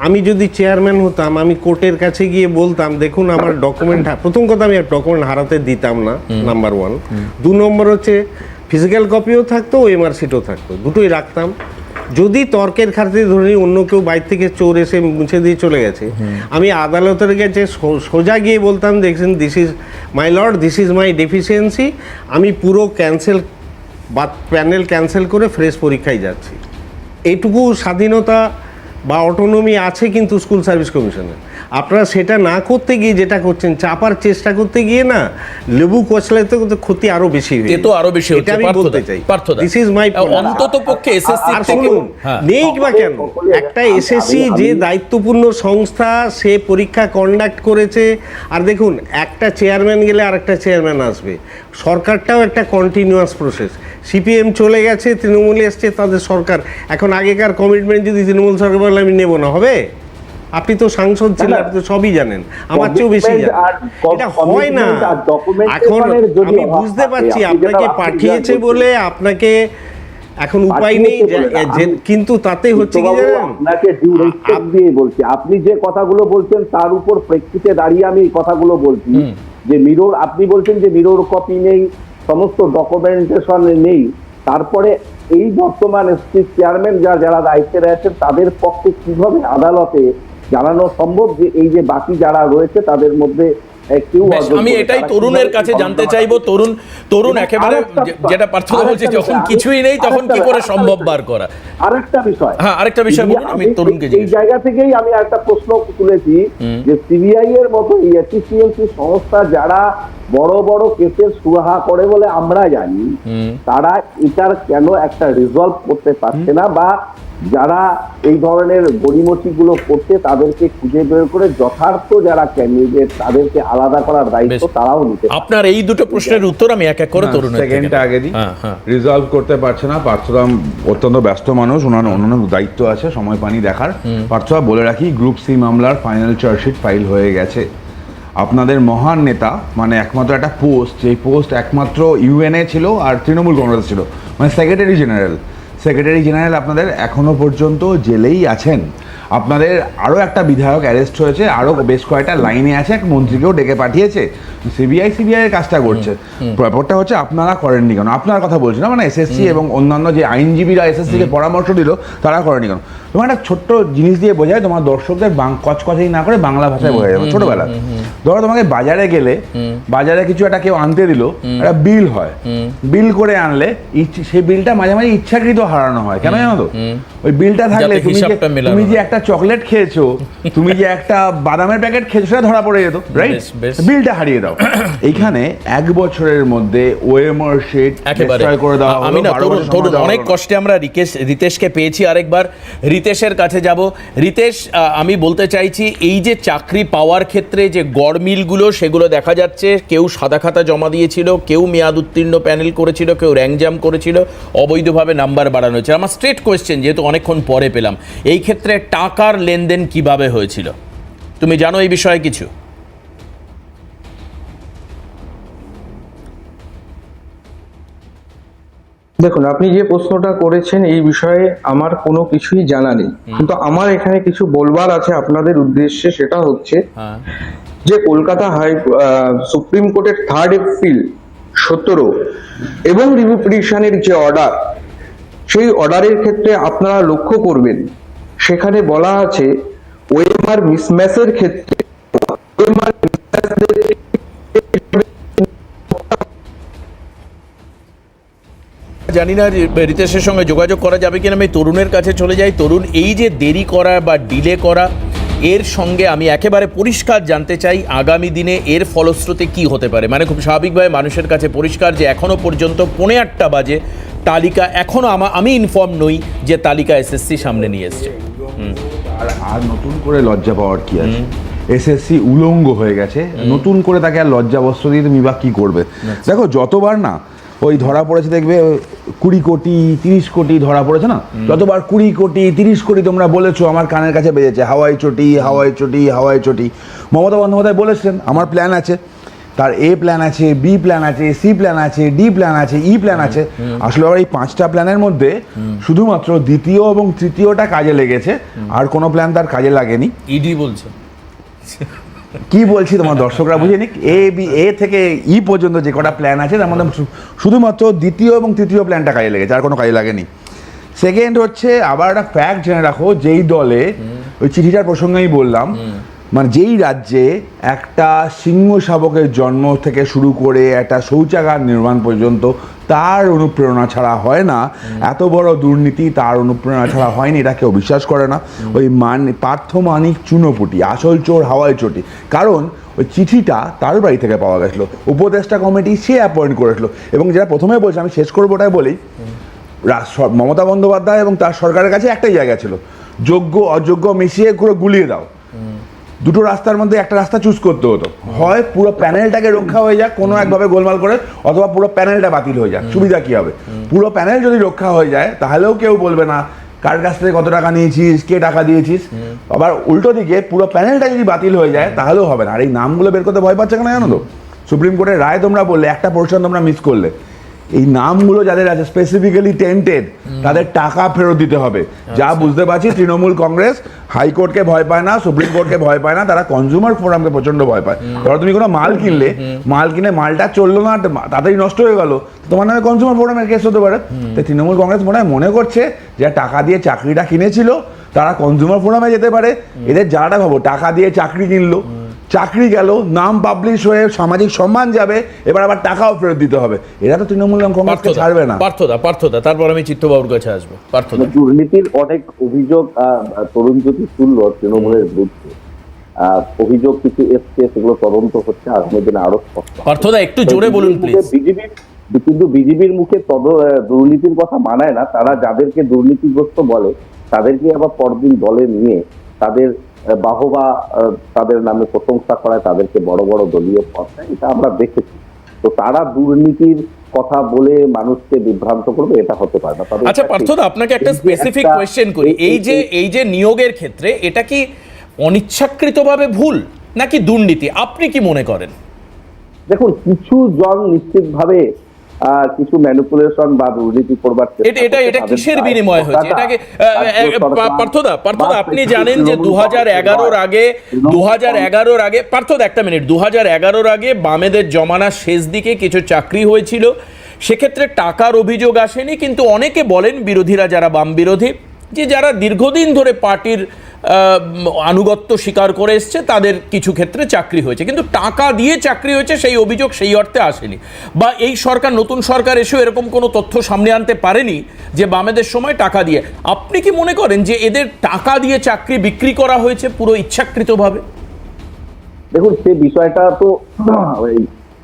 Speaker 3: আমি যদি চেয়ারম্যান হতাম, আমি কোর্টের কাছে গিয়ে বলতাম দেখুন আমার ডকুমেন্ট, প্রথম কথা আমি ডকুমেন্ট হারাতে দিতাম না, নাম্বার 1। 2 নম্বর হচ্ছে ফিজিক্যাল কপিও থাকতো, ওএমআর শিটও থাকতো, দুটোই রাখতাম। যদি তর্কের খাতিরে ধরে অন্য কেউ বাইরে থেকে চোর এসে মুছে দিয়ে চলে গেছে, আমি আদালতের কাছে সোজা গিয়ে বলতাম দেখছেন, this is my lord, this is my deficiency, আমি পুরো ক্যান্সেল বা প্যানেল ক্যান্সেল করে ফ্রেশ পরীক্ষায় যাচ্ছি। এইটুকু স্বাধীনতা বা অটোনমি আছে কিন্তু স্কুল সার্ভিস কমিশনের। আপনারা সেটা না করতে গিয়ে যেটা করছেন, চাপার চেষ্টা করতে গিয়ে না লেবু কচলাতে করতে ক্ষতি আরো বেশি হয়ে
Speaker 1: এ তো আরো বেশি হচ্ছে,
Speaker 3: এটা আমি বলতে চাই।
Speaker 1: পার্থদা,
Speaker 3: দিস ইজ মাই
Speaker 1: অন্তত পক্ষে এসএসসি
Speaker 3: আর
Speaker 1: থেকে
Speaker 3: শুনুন,
Speaker 1: হ্যাঁ।
Speaker 3: নেই বা কেন একটা এসএসসি যে দায়িত্বপূর্ণ সংস্থা, সে পরীক্ষা কন্ডাক্ট করেছে। আর দেখুন, একটা চেয়ারম্যান গেলে আরেকটা চেয়ারম্যান আসবে, সরকারটাও একটা কন্টিনিউয়াস প্রসেস। সিপিএম চলে গেছে, তৃণমূল এসছে, তাদের সরকার এখন আগেকার কমিটমেন্ট যদি তৃণমূল সরকার বলে আমি নেব না, হবে? আপনি তো সাংসদ ছিলেন, আপনি তো সবই জানেন, আমার চেয়েও বেশি জানেন। এটা হয় না। এখন আমি বুঝতে পারছি আপনাকে পাঠিয়েছে বলে আপনাকে এখন উপায় নেই, কিন্তু তাতে হচ্ছে কি জানেন,
Speaker 4: আপনাকে ডিউ রেসপেক্ট দিয়ে বলছি, আপনি যে কথাগুলো বলছেন তার উপর প্রেক্ষিতে দাঁড়িয়ে আমি এই কথাগুলো বলছি যে মিরর, আপনি বলছেন যে মিরর কপি নেই, সমস্ত ডকুমেন্টেশন নেই, তারপরে এই বর্তমান এসপি চেয়ারম্যান যারা দায়িত্বে রয়েছেন তাদের পক্ষে কিভাবে আদালতে জানানো সম্ভব যে এই যে বাকি যারা রয়েছে তাদের মধ্যে কেউ
Speaker 1: আমি এটাই তরুণের কাছে জানতে চাইবো। তরুণ একেবারে যেটা পার্থদা বলছে, যখন কিছুই নেই তখন কি করে সম্ভব বার করা।
Speaker 4: আরেকটা বিষয়,
Speaker 1: হ্যাঁ আরেকটা বিষয় বলুন, আমি তরুণকে
Speaker 4: এই জায়গা থেকেই আমি একটা প্রশ্ন তুলেছি যে সিবিআই এর মতো এফিসিয়েন্সি সংস্থা যারা বড় বড় কেসের সুরাহা করে বলে আমরা জানি, তারা এটার কেন একটা রিজলভ করতে পারছে না, বা যারা এই ধরনের গড়িমসি গুলো করছে তাদেরকে খুঁজে বের করে যথার্থ যারা ক্যান্ডিডেট তাদেরকে আলাদা করার দায়িত্ব তারাও নিতে।
Speaker 1: আপনার এই দুটো প্রশ্নের উত্তর আমি এক এক করে তরুণ
Speaker 5: সেকেন্ডটা আগে দিই। রিজলভ করতে পারছে না, পার্থরাম অত্যন্ত ব্যস্ত মানুষ, ওনার অন্যান্য দায়িত্ব আছে, সময় পানি দেখার। পার্থরা বলে রাখি, গ্রুপ সি মামলার ফাইনাল চার্জশিট ফাইল হয়ে গেছে। আপনাদের মহান নেতা, মানে একমাত্র একটা পোস্ট, যেই পোস্ট একমাত্র ইউএনএ ছিল আর তৃণমূল কংগ্রেস ছিল, মানে সেক্রেটারি জেনারেল আপনাদের এখনো পর্যন্ত জেলেই আছেন। আপনাদের আরও একটা বিধায়ক অ্যারেস্ট হয়েছে, আরও বেশ কয়েকটা লাইনে আছে, এক মন্ত্রীকেও ডেকে পাঠিয়েছে। সিবিআই এর কাজটা করছে। ব্যাপারটা হচ্ছে আপনারা করেননি কেন? আপনার কথা বলছি না, মানে এসএসসি এবং অন্যান্য যে আইনজীবীরা এসএসসিকে পরামর্শ দিল তারা করেনি কেন? তোমার একটা ছোট্ট জিনিস দিয়ে বোঝায়, তোমার দর্শকদের কচকচাই না করে বাংলা ভাষায় বোঝা যাবে। ছোটবেলা ধরো তোমাকে বাজারে গেলে, বাজারে কিছু একটা কেউ আনতে দিল, একটা বিল হয়, বিল করে আনলে সেই বিলটা মাঝে মাঝে ইচ্ছাকৃত হারানো হয়। কেন জানো তো? ওই বিলটা থাকলে তুমি যে একটা চকলেট খেয়েছো, তুমি যে একটা বাদামের প্যাকেট খেয়েছো, সেটা ধরা পড়ে যেত, রাইট? বিলটা হারিয়ে দাও। এইখানে 1 বছরের মধ্যে ওএমআর শিট ডিস্ট্রয় করে দেওয়া হলো।
Speaker 1: আমি না তরুণ অনেক কষ্টে আমরা রিতেশকে পেয়েছি, আরেকবার রিতেশের কাছে যাব। রিতেশ, আমি বলতে চাইছি, এই যে চাকরি পাওয়ার ক্ষেত্রে যে গড়মিলগুলো, সেগুলো দেখা যাচ্ছে কেউ সাদা খাতা জমা দিয়েছিল, কেউ মেয়াদ উত্তীর্ণ প্যানেল করেছিল, কেউ র্যাঙ্ক জাম করেছিল, অবৈধভাবে নাম্বার বাড়ানো হয়েছে। আমার স্ট্রেট কোয়েশ্চেন, যেহেতু অনেকক্ষণ পরে পেলাম, এই ক্ষেত্রে টাকার লেনদেন কিভাবে হয়েছিল? তুমি জানো এই বিষয়ে কিছু?
Speaker 7: দেখুন, আপনি যে প্রশ্নটা করেছেন এই বিষয়ে আমার কোনো কিছুই জানা নেই, কিন্তু আমার এখানে কিছু বলবার আছে আপনাদের উদ্দেশ্যে। সেটা হচ্ছে যে কলকাতা সুপ্রিম কোর্টের 3rd এপ্রিল 17 এবং রিভিউ পিটিশনের যে অর্ডার, সেই অর্ডারের ক্ষেত্রে আপনারা লক্ষ্য করবেন, সেখানে বলা আছে ওএমআর মিসম্যাচের ক্ষেত্রে
Speaker 1: জানি না রিতেশের সঙ্গে যোগাযোগ করা যাবে কিনা। আমি তরুণের কাছে চলে যাই। তরুণ, এই যে দেরি করা বা ডিলে করা, এর সঙ্গে আমি একেবারে পরিষ্কার জানতে চাই আগামী দিনে এর ফলশ্রুতি কি হতে পারে। মানে খুব স্বাভাবিকভাবে মানুষের কাছে পরিষ্কার যে এখনো পর্যন্ত 8:45 বাজে তালিকা, এখনো আমি ইনফর্ম নই যে তালিকা এসএসসি সামনে নিয়ে এসছে।
Speaker 5: আর নতুন করে লজ্জা পাওয়ার কি আছে? এসএসসি উলঙ্গ হয়ে গেছে, নতুন করে তাকে আর লজ্জা বস্ত্র দিয়ে তুমি বা কি করবে? দেখো, যতবার না ওই ধরা পড়েছে, দেখবে 20 কোটি 30 কোটি ধরা পড়েছে না, যতবার 20 কোটি 30 কোটি তোমরা বলেছো, আমার কানের কাছে বেজেছে হাওয়াই চটি হাওয়াই চটি হাওয়াই চটি। মমতা বন্দ্যোপাধ্যায় বলেছিলেন আমার প্ল্যান আছে, তার এ প্ল্যান আছে, বি প্ল্যান আছে, সি প্ল্যান আছে, ডি প্ল্যান আছে, ই প্ল্যান আছে। আসলে আবার এই 5টা প্ল্যানের মধ্যে শুধুমাত্র দ্বিতীয় এবং তৃতীয়টা কাজে লেগেছে, আর কোনো প্ল্যান তার কাজে লাগেনি।
Speaker 1: ইডি বলছে
Speaker 5: কি বলছি তোমার দর্শকরা বুঝে নিক। এ থেকে ই পর্যন্ত যে কটা প্ল্যান আছে তার মধ্যে শুধুমাত্র দ্বিতীয় এবং তৃতীয় প্ল্যানটা কাজে লেগেছে, আর কোনো কাজে লাগেনি। সেকেন্ড হচ্ছে, আবার একটা ফ্যাক্ট জেনে রাখো, যেই দলে ওই চিঠিটার প্রসঙ্গে আমি বললাম, মানে যেই রাজ্যে একটা সিংহ শাবকের জন্ম থেকে শুরু করে একটা শৌচাগার নির্মাণ পর্যন্ত তার অনুপ্রেরণা ছাড়া হয় না, এত বড় দুর্নীতি তার অনুপ্রেরণা ছাড়া হয়নি, এটা কেউ বিশ্বাস করে না। ওই পার্থমানিক চুনোপুটি, আসল চোর হাওয়ায় চটি। কারণ ওই চিঠিটা তার বাড়ি থেকে পাওয়া গেছিলো, উপদেষ্টা কমিটি সে অ্যাপয়েন্ট করেছিল। এবং যেটা প্রথমে বলছি, আমি শেষ করবো ওটাই বলি, মমতা বন্দ্যোপাধ্যায় এবং তার সরকারের কাছে একটাই জায়গা ছিল, যোগ্য অযোগ্য মিশিয়ে পুরো গুলিয়ে দাও। দুটো রাস্তার মধ্যে একটা রাস্তা চুজ করতে হতো, হয় পুরো প্যানেলটাকে রক্ষা হয়ে যাক কোনো একভাবে গোলমাল করে, অথবা পুরো প্যানেলটা বাতিল হয়ে যাক। সুবিধা কি হবে? পুরো প্যানেল যদি রক্ষা হয়ে যায় তাহলেও কেউ বলবে না কার কাছ থেকে কত টাকা নিয়েছিস, কে টাকা দিয়েছিস। আবার উল্টো দিকে পুরো প্যানেলটা যদি বাতিল হয়ে যায় তাহলেও হবে না। আর এই নামগুলো বের করতে ভয় পাচ্ছে কেন জানো তো? সুপ্রিম কোর্টের রায় তোমরা বললে, একটা পোর্শন তোমরা মিস করলে, এই নামগুলো যাদের আছে স্পেসিফিক্যালি টেন্টেড তাদের টাকা ফেরত দিতে হবে। যা বুঝতে পারছি তৃণমূল কংগ্রেস হাইকোর্টকে ভয় পায় না, সুপ্রিম কোর্টকে ভয় পায় না, তারা কনজিউমার ফোরামকে প্রচন্ড ভয় পায়। ধরো তুমি কোনো মাল কিনলে, মাল কিনে মালটা চললো না, তাড়াতাড়ি নষ্ট হয়ে গেল, তোমার নামে কনজিউমার ফোরামের কেস হতে পারে। তাই তৃণমূল কংগ্রেস মনে করছে যে টাকা দিয়ে চাকরিটা কিনেছিল তারা কনজিউমার ফোরামে যেতে পারে। এদের যারা ভাবো টাকা দিয়ে চাকরি কিনলো, চাকরি গেল, নাম পাবলিশ হয়ে সামাজিক সম্মান যাবে, এবার আবার টাকাও ফেরত দিতে হবে, এরা তো তৃণমূল কংগ্রেসকে ছাড়বে না।
Speaker 1: পার্থদা, তারপর আমি চিত্তবাবুর কাছে আসবো। পার্থদা,
Speaker 4: দুর্নীতির অনেক অভিযোগ তরুণ জ্যোতি তুলল তৃণমূলের বিরুদ্ধে, অভিযোগ কিছু এসছে, সেগুলো তদন্ত হচ্ছে, আগামী দিনে আরো স্পষ্ট।
Speaker 1: পার্থদা একটু জোরে বলুন প্লিজ।
Speaker 4: কিন্তু বিজেপির মুখে দুর্নীতির কথা মানায় না, তারা যাদেরকে দুর্নীতিগ্রস্ত বলে তাদেরকে আবার পরদিন দলে নিয়ে তাদের বাহবা, তাদের নামে প্রশংসা করায়, তাদেরকে বড় বড় দলীয় পদ দেয়, এটা আমরা দেখেছি। তো তারা দুর্নীতির কথা বলে মানুষকে বিভ্রান্ত করবে, এটা হতে পারে না।
Speaker 1: আচ্ছা পার্থদা, আপনাকে একটা স্পেসিফিক কোয়েশ্চেন করি, এই যে নিয়োগের ক্ষেত্রে এটা কি অনিচ্ছাকৃতভাবে ভুল নাকি দুর্নীতি, আপনি কি মনে করেন?
Speaker 4: দেখুন, কিছু জন নিশ্চিতভাবে কিছু ম্যানিপুলেশন বা দুর্নীতি করবার
Speaker 1: এটা কিসের বিনিময় হয়েছে? এটাকে পার্থদা, আপনি জানেন যে 2011-র আগে পার্থদা একটা মিনিট, 2011-র আগে বামেদের জমানার শেষ দিকে কিছু চাকরি হয়েছিল, সেক্ষেত্রে টাকার অভিযোগ আসেনি, কিন্তু অনেকে বলেন, বিরোধীরা যারা বাম বিরোধী, যে যারা দীর্ঘদিন ধরে পার্টির আনুগত্য স্বীকার করে এসছে তাদের কিছু ক্ষেত্রে চাকরি হয়েছে, কিন্তু টাকা দিয়ে চাকরি হয়েছে সেই অভিযোগ সেই অর্থে আসেনি। বা এই সরকার, নতুন সরকার এসেও এরকম কোনো তথ্য সামনে আনতে পারেনি যে বামেদের সময় টাকা দিয়ে। আপনি কি মনে করেন যে এদের টাকা দিয়ে চাকরি বিক্রি করা হয়েছে পুরো ইচ্ছাকৃতভাবে?
Speaker 4: দেখুন, সে বিষয়টা তো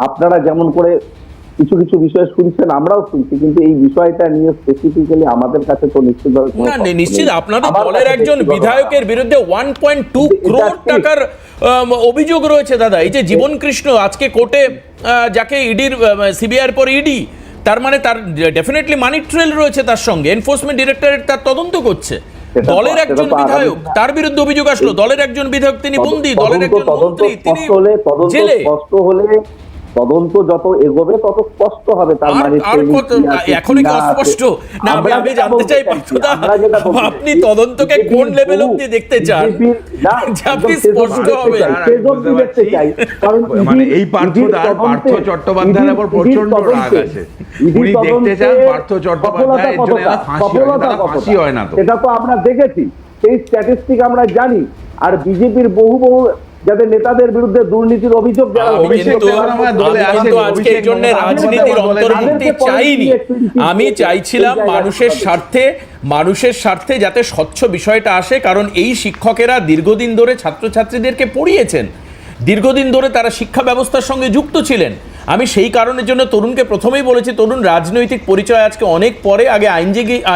Speaker 4: আপনারা যেমন করে কিছু কিছু বিষয় শুনছেন, আমরাও শুনছি, কিন্তু এই বিষয়টা নিয়ে স্পেসিফিক্যালি আমাদের কাছে তো নিশ্চিতভাবে
Speaker 1: না, নিশ্চিত আপনাদের দলের একজন বিধায়কের বিরুদ্ধে 1.2 করোড় টাকার অভিযোগ রয়েছে দাদা। এই যে জীবন কৃষ্ণ আজকে কোর্টে, যাকে ইডির সিবিআইয়ের পর ইডি, তার মানে তার ডেফিনেটলি মানি ট্রেল রয়েছে তার সঙ্গে, এনফোর্সমেন্ট ডিরেক্টরেট তার তদন্ত করছে। দলের একজন বিধায়ক, তার বিরুদ্ধে অভিযোগ আসলো, দলের একজন বিধায়ক তিনি বন্দী, দলের একজন মন্ত্রী তিনি জেলে।
Speaker 4: তদন্ত যত এগোবে তত স্পষ্ট হবে, তার মানে
Speaker 1: এখনই কি অস্পষ্ট? না, আমি জানতে চাই পার্থদা, আপনি তদন্তকে কোন লেভেল অবধি দেখতে চান, আপনি স্পষ্ট হবে।
Speaker 5: মানে এই পার্থ চট্টোপাধ্যায়ের উপর প্রচন্ড রাগ আছে, উনি দেখতে চান পার্থ চট্টোপাধ্যায়ের জন্য ফাঁসি হয় না। তো
Speaker 4: এটা তো আমরা দেখেছি, সেই স্ট্যাটিস্টিক আমরা জানি। আর বিজেপির বহু যাদের নেতাদের বিরুদ্ধে দুর্নীতির অভিযোগ,
Speaker 1: আজকের জন্য রাজনীতির অন্তর্ভুক্তি চাইনি, আমি চাইছিলাম মানুষের স্বার্থে যাতে স্বচ্ছ বিষয়টা আসে। কারণ এই শিক্ষকেরা দীর্ঘদিন ধরে ছাত্রছাত্রীদেরকে পড়িয়েছেন, দীর্ঘদিন ধরে তারা শিক্ষা ব্যবস্থার সঙ্গে যুক্ত ছিলেন। আমি সেই কারণের জন্য তরুণকে প্রথমেই বলেছি, তরুণ রাজনৈতিক পরিচয় আজকে অনেক পরে, আগে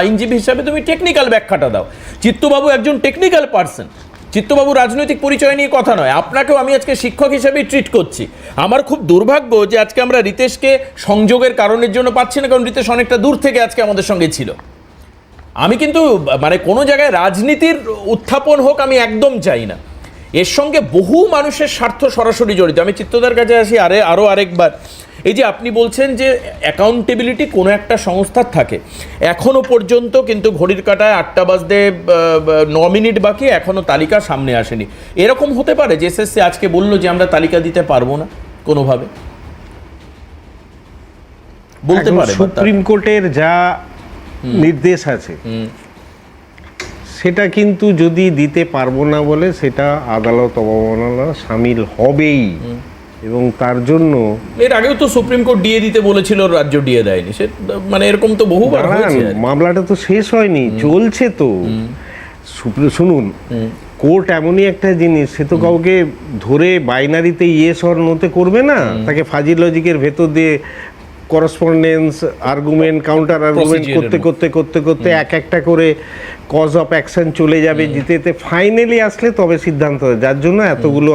Speaker 1: আইনজীবী হিসাবে তুমি টেকনিক্যাল ব্যাখ্যাটা দাও। চিত্তবাবু একজন টেকনিক্যাল পার্সন, চিত্তবাবু রাজনৈতিক পরিচয় নিয়ে কথা নয়। আপনাকেও আমি আজকে শিক্ষক হিসেবেই ট্রিট করছি। আমার খুব দুর্ভাগ্য যে আজকে আমরা রিতেশকে সংযোগের কারণের জন্য পাচ্ছি না, কারণ রিতেশ অনেকটা দূর থেকে আজকে আমাদের সঙ্গে ছিল। আমি কিন্তু মানে কোনো জায়গায় রাজনীতির উত্থাপন হোক আমি একদম চাই না, এর সঙ্গে বহু মানুষের স্বার্থ সরাসরি জড়িত। আমি চিত্তদার কাছে আসি আরও আরেকবার। এই যে আপনি বলছেন যে অ্যাকাউন্টেবিলিটি কোনো একটা সংস্থার থাকে, এখনো পর্যন্ত কিন্তু ঘড়ির কাঁটায় 8টা বাজতে 9 মিনিট বাকি, এখনো তালিকা সামনে আসেনি। এরকম হতে পারে যে এসএসসি আজকে বললো যে আমরা তালিকা দিতে পারবো না কোনোভাবে, বলতে পারে।
Speaker 3: সুপ্রিম কোর্টের যা নির্দেশ আছে সেটা কিন্তু যদি দিতে পারবো না বলে সেটা আদালত অবমাননা সামিল হবেই, এবং তার জন্য
Speaker 1: এর আগেও তো সুপ্রিম কোর্ট ডিএ দিতে বলেছিল, রাজ্য ডিএ দেয়নি, সে মানে এরকম তো বহুবার
Speaker 3: দাঁড়ান,
Speaker 1: হয়েছে আর কি।
Speaker 3: মামলাটা তো শেষ হয়নি, চলছে তো। শুনুন, কোর্ট এমনই একটা জিনিস, সে তো কাউকে ধরে বাইনারিতে ইয়েস অর নোতে করবে না, তাকে ফাজি লজিকের ভেতর দিয়ে করসপন্ডেন্স, আর্গুমেন্ট, কাউন্টার আর্গুমেন্ট করতে করতে করতে করতে এক একটা করে কজ অফ অ্যাকশন চলে যাবে, যেতে যেতে ফাইনালি আসলে তবে সিদ্ধান্ত হয়, যার জন্য এতগুলো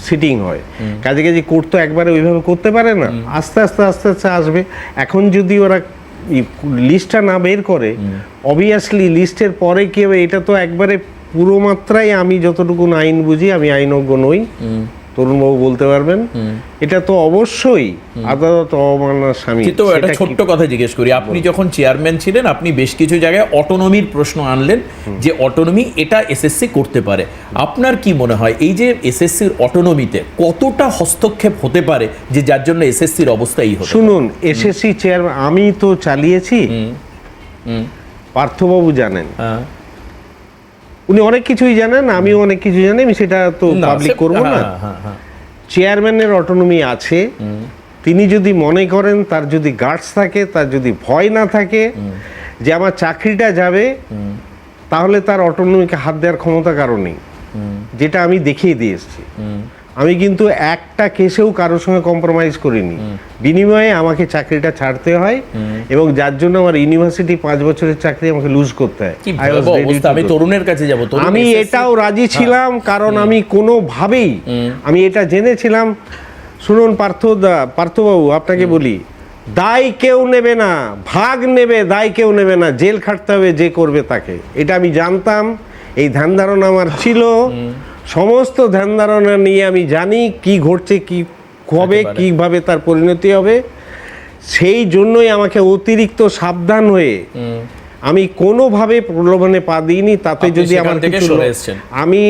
Speaker 3: সিটিং হয়। কাজে কাজে কোর্ট তো একবারে ওইভাবে করতে পারে না, আস্তে আস্তে আস্তে আস্তে আসবে। এখন যদি ওরা লিস্টটা না বের করে, অবভিয়াসলি লিস্টের পরে কি হবে, এটা তো একবারে পুরো মাত্রায়, আমি যতটুকু আইন বুঝি, আমি আইনজ্ঞ নই, তরুণবাবু বলতে পারবেন, এটা তো অবশ্যই আদালত অবমাননার সামিল।
Speaker 1: কিন্তু একটা ছোট্ট কথা জিজ্ঞেস করি, আপনি যখন চেয়ারম্যান ছিলেন, আপনি বেশ কিছু জায়গায় অটোনমির প্রশ্ন আনলেন, যে অটোনমি এটা এসএসসি করতে পারে। আপনার কি মনে হয় এই যে এসএসসির অটোনমিতে কতটা হস্তক্ষেপ হতে পারে, যে যার জন্য এসএসসির অবস্থা এই হতো?
Speaker 3: শুনুন, এসএসসি চেয়ারম্যান আমি তো চালিয়েছি, পার্থবাবু জানেন, উনি অনেক কিছুই জানেন, আমিও অনেক কিছু জানি, আমি সেটা তো পাবলিক করবো না। চেয়ারম্যানের অটোনমি আছে, তিনি যদি মনে করেন, তার যদি গার্ডস থাকে, তার যদি ভয় না থাকে যে আমার চাকরিটা যাবে, তাহলে তার অটোনমিকে হাত দেওয়ার ক্ষমতা কারো নেই, যেটা আমি দেখিয়ে দিয়ে এসেছি। আমি কিন্তু একটা কেসেও কারোর সঙ্গে কম্প্রোমাইজ করিনি, বিনিময়ে আমাকে চাকরিটা ছাড়তে হয়, এবং যার জন্য আমার ইউনিভার্সিটি 5 বছরের চাকরি আমাকে লুজ করতে হয়।
Speaker 1: কি ভয়াবহ অবস্থা, আমি তরুণের কাছে যাব।
Speaker 3: আমি এটাও রাজি ছিলাম, কারণ আমি কোনোভাবেই আমি এটা জেনেছিলাম। শুনুন পার্থবাবু, আপনাকে বলি, দায় কেউ নেবে না, ভাগ নেবে, দায় কেউ নেবে না, জেল খাটতে হবে যে করবে তাকে, এটা আমি জানতাম, এই ধ্যান ধারণা আমার ছিল, সমস্ত ধ্যান ধারণা নিয়ে আমি জানি কি ঘটছে, কি হবে, কিভাবে তার পরিণতি হবে। সেই জন্যই আমাকে অতিরিক্ত সাবধান হয়ে আমি কোনোভাবে প্রলোভনে পা দিইনি। তাতে যদি আমার কিছু, আমি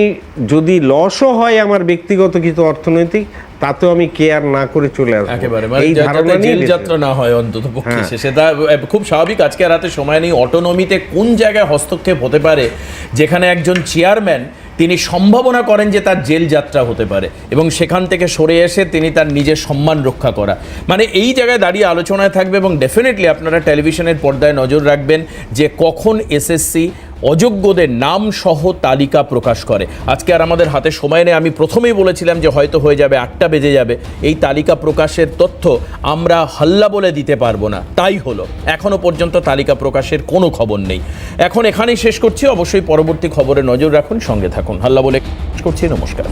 Speaker 3: যদি লসও হয় আমার ব্যক্তিগত কিছু অর্থনৈতিক, তাতেও আমি কেয়ার না করে চলে আসবো,
Speaker 1: একেবারে
Speaker 3: এই ধারণা নিয়ে
Speaker 1: জেল যাত্রা না হয় অন্তত পক্ষে, সেটা খুব স্বাভাবিক। আজকে রাতে সময় নেই, অটোনমিতে কোন জায়গায় হস্তক্ষেপ হতে পারে, যেখানে একজন চেয়ারম্যান তিনি সম্ভাবনা করেন যে তার জেল যাত্রা হতে পারে, এবং সেখান থেকে সরে এসে তিনি তার নিজের সম্মান রক্ষা করা, মানে এই জায়গায় দাঁড়িয়ে আলোচনায় থাকবে। এবং ডেফিনেটলি আপনারা টেলিভিশনের পর্দায় নজর রাখবেন যে কখন এসএসসি অযোগ্যদের নাম সহ তালিকা প্রকাশ করে। আজকে আর আমাদের হাতে সময় নেই, আমি প্রথমেই বলেছিলাম যে হয়তো হয়ে যাবে 8টা বেজে যাবে, এই তালিকা প্রকাশের তথ্য আমরা হাল্লা বলে দিতে পারবো না, তাই হলো, এখনো পর্যন্ত তালিকা প্রকাশের কোনো খবর নেই। এখন এখানেই শেষ করছি, অবশ্যই পরবর্তী খবরে নজর রাখুন, সঙ্গে থাকুন। হাল্লা বলে শেষ করছি, নমস্কার।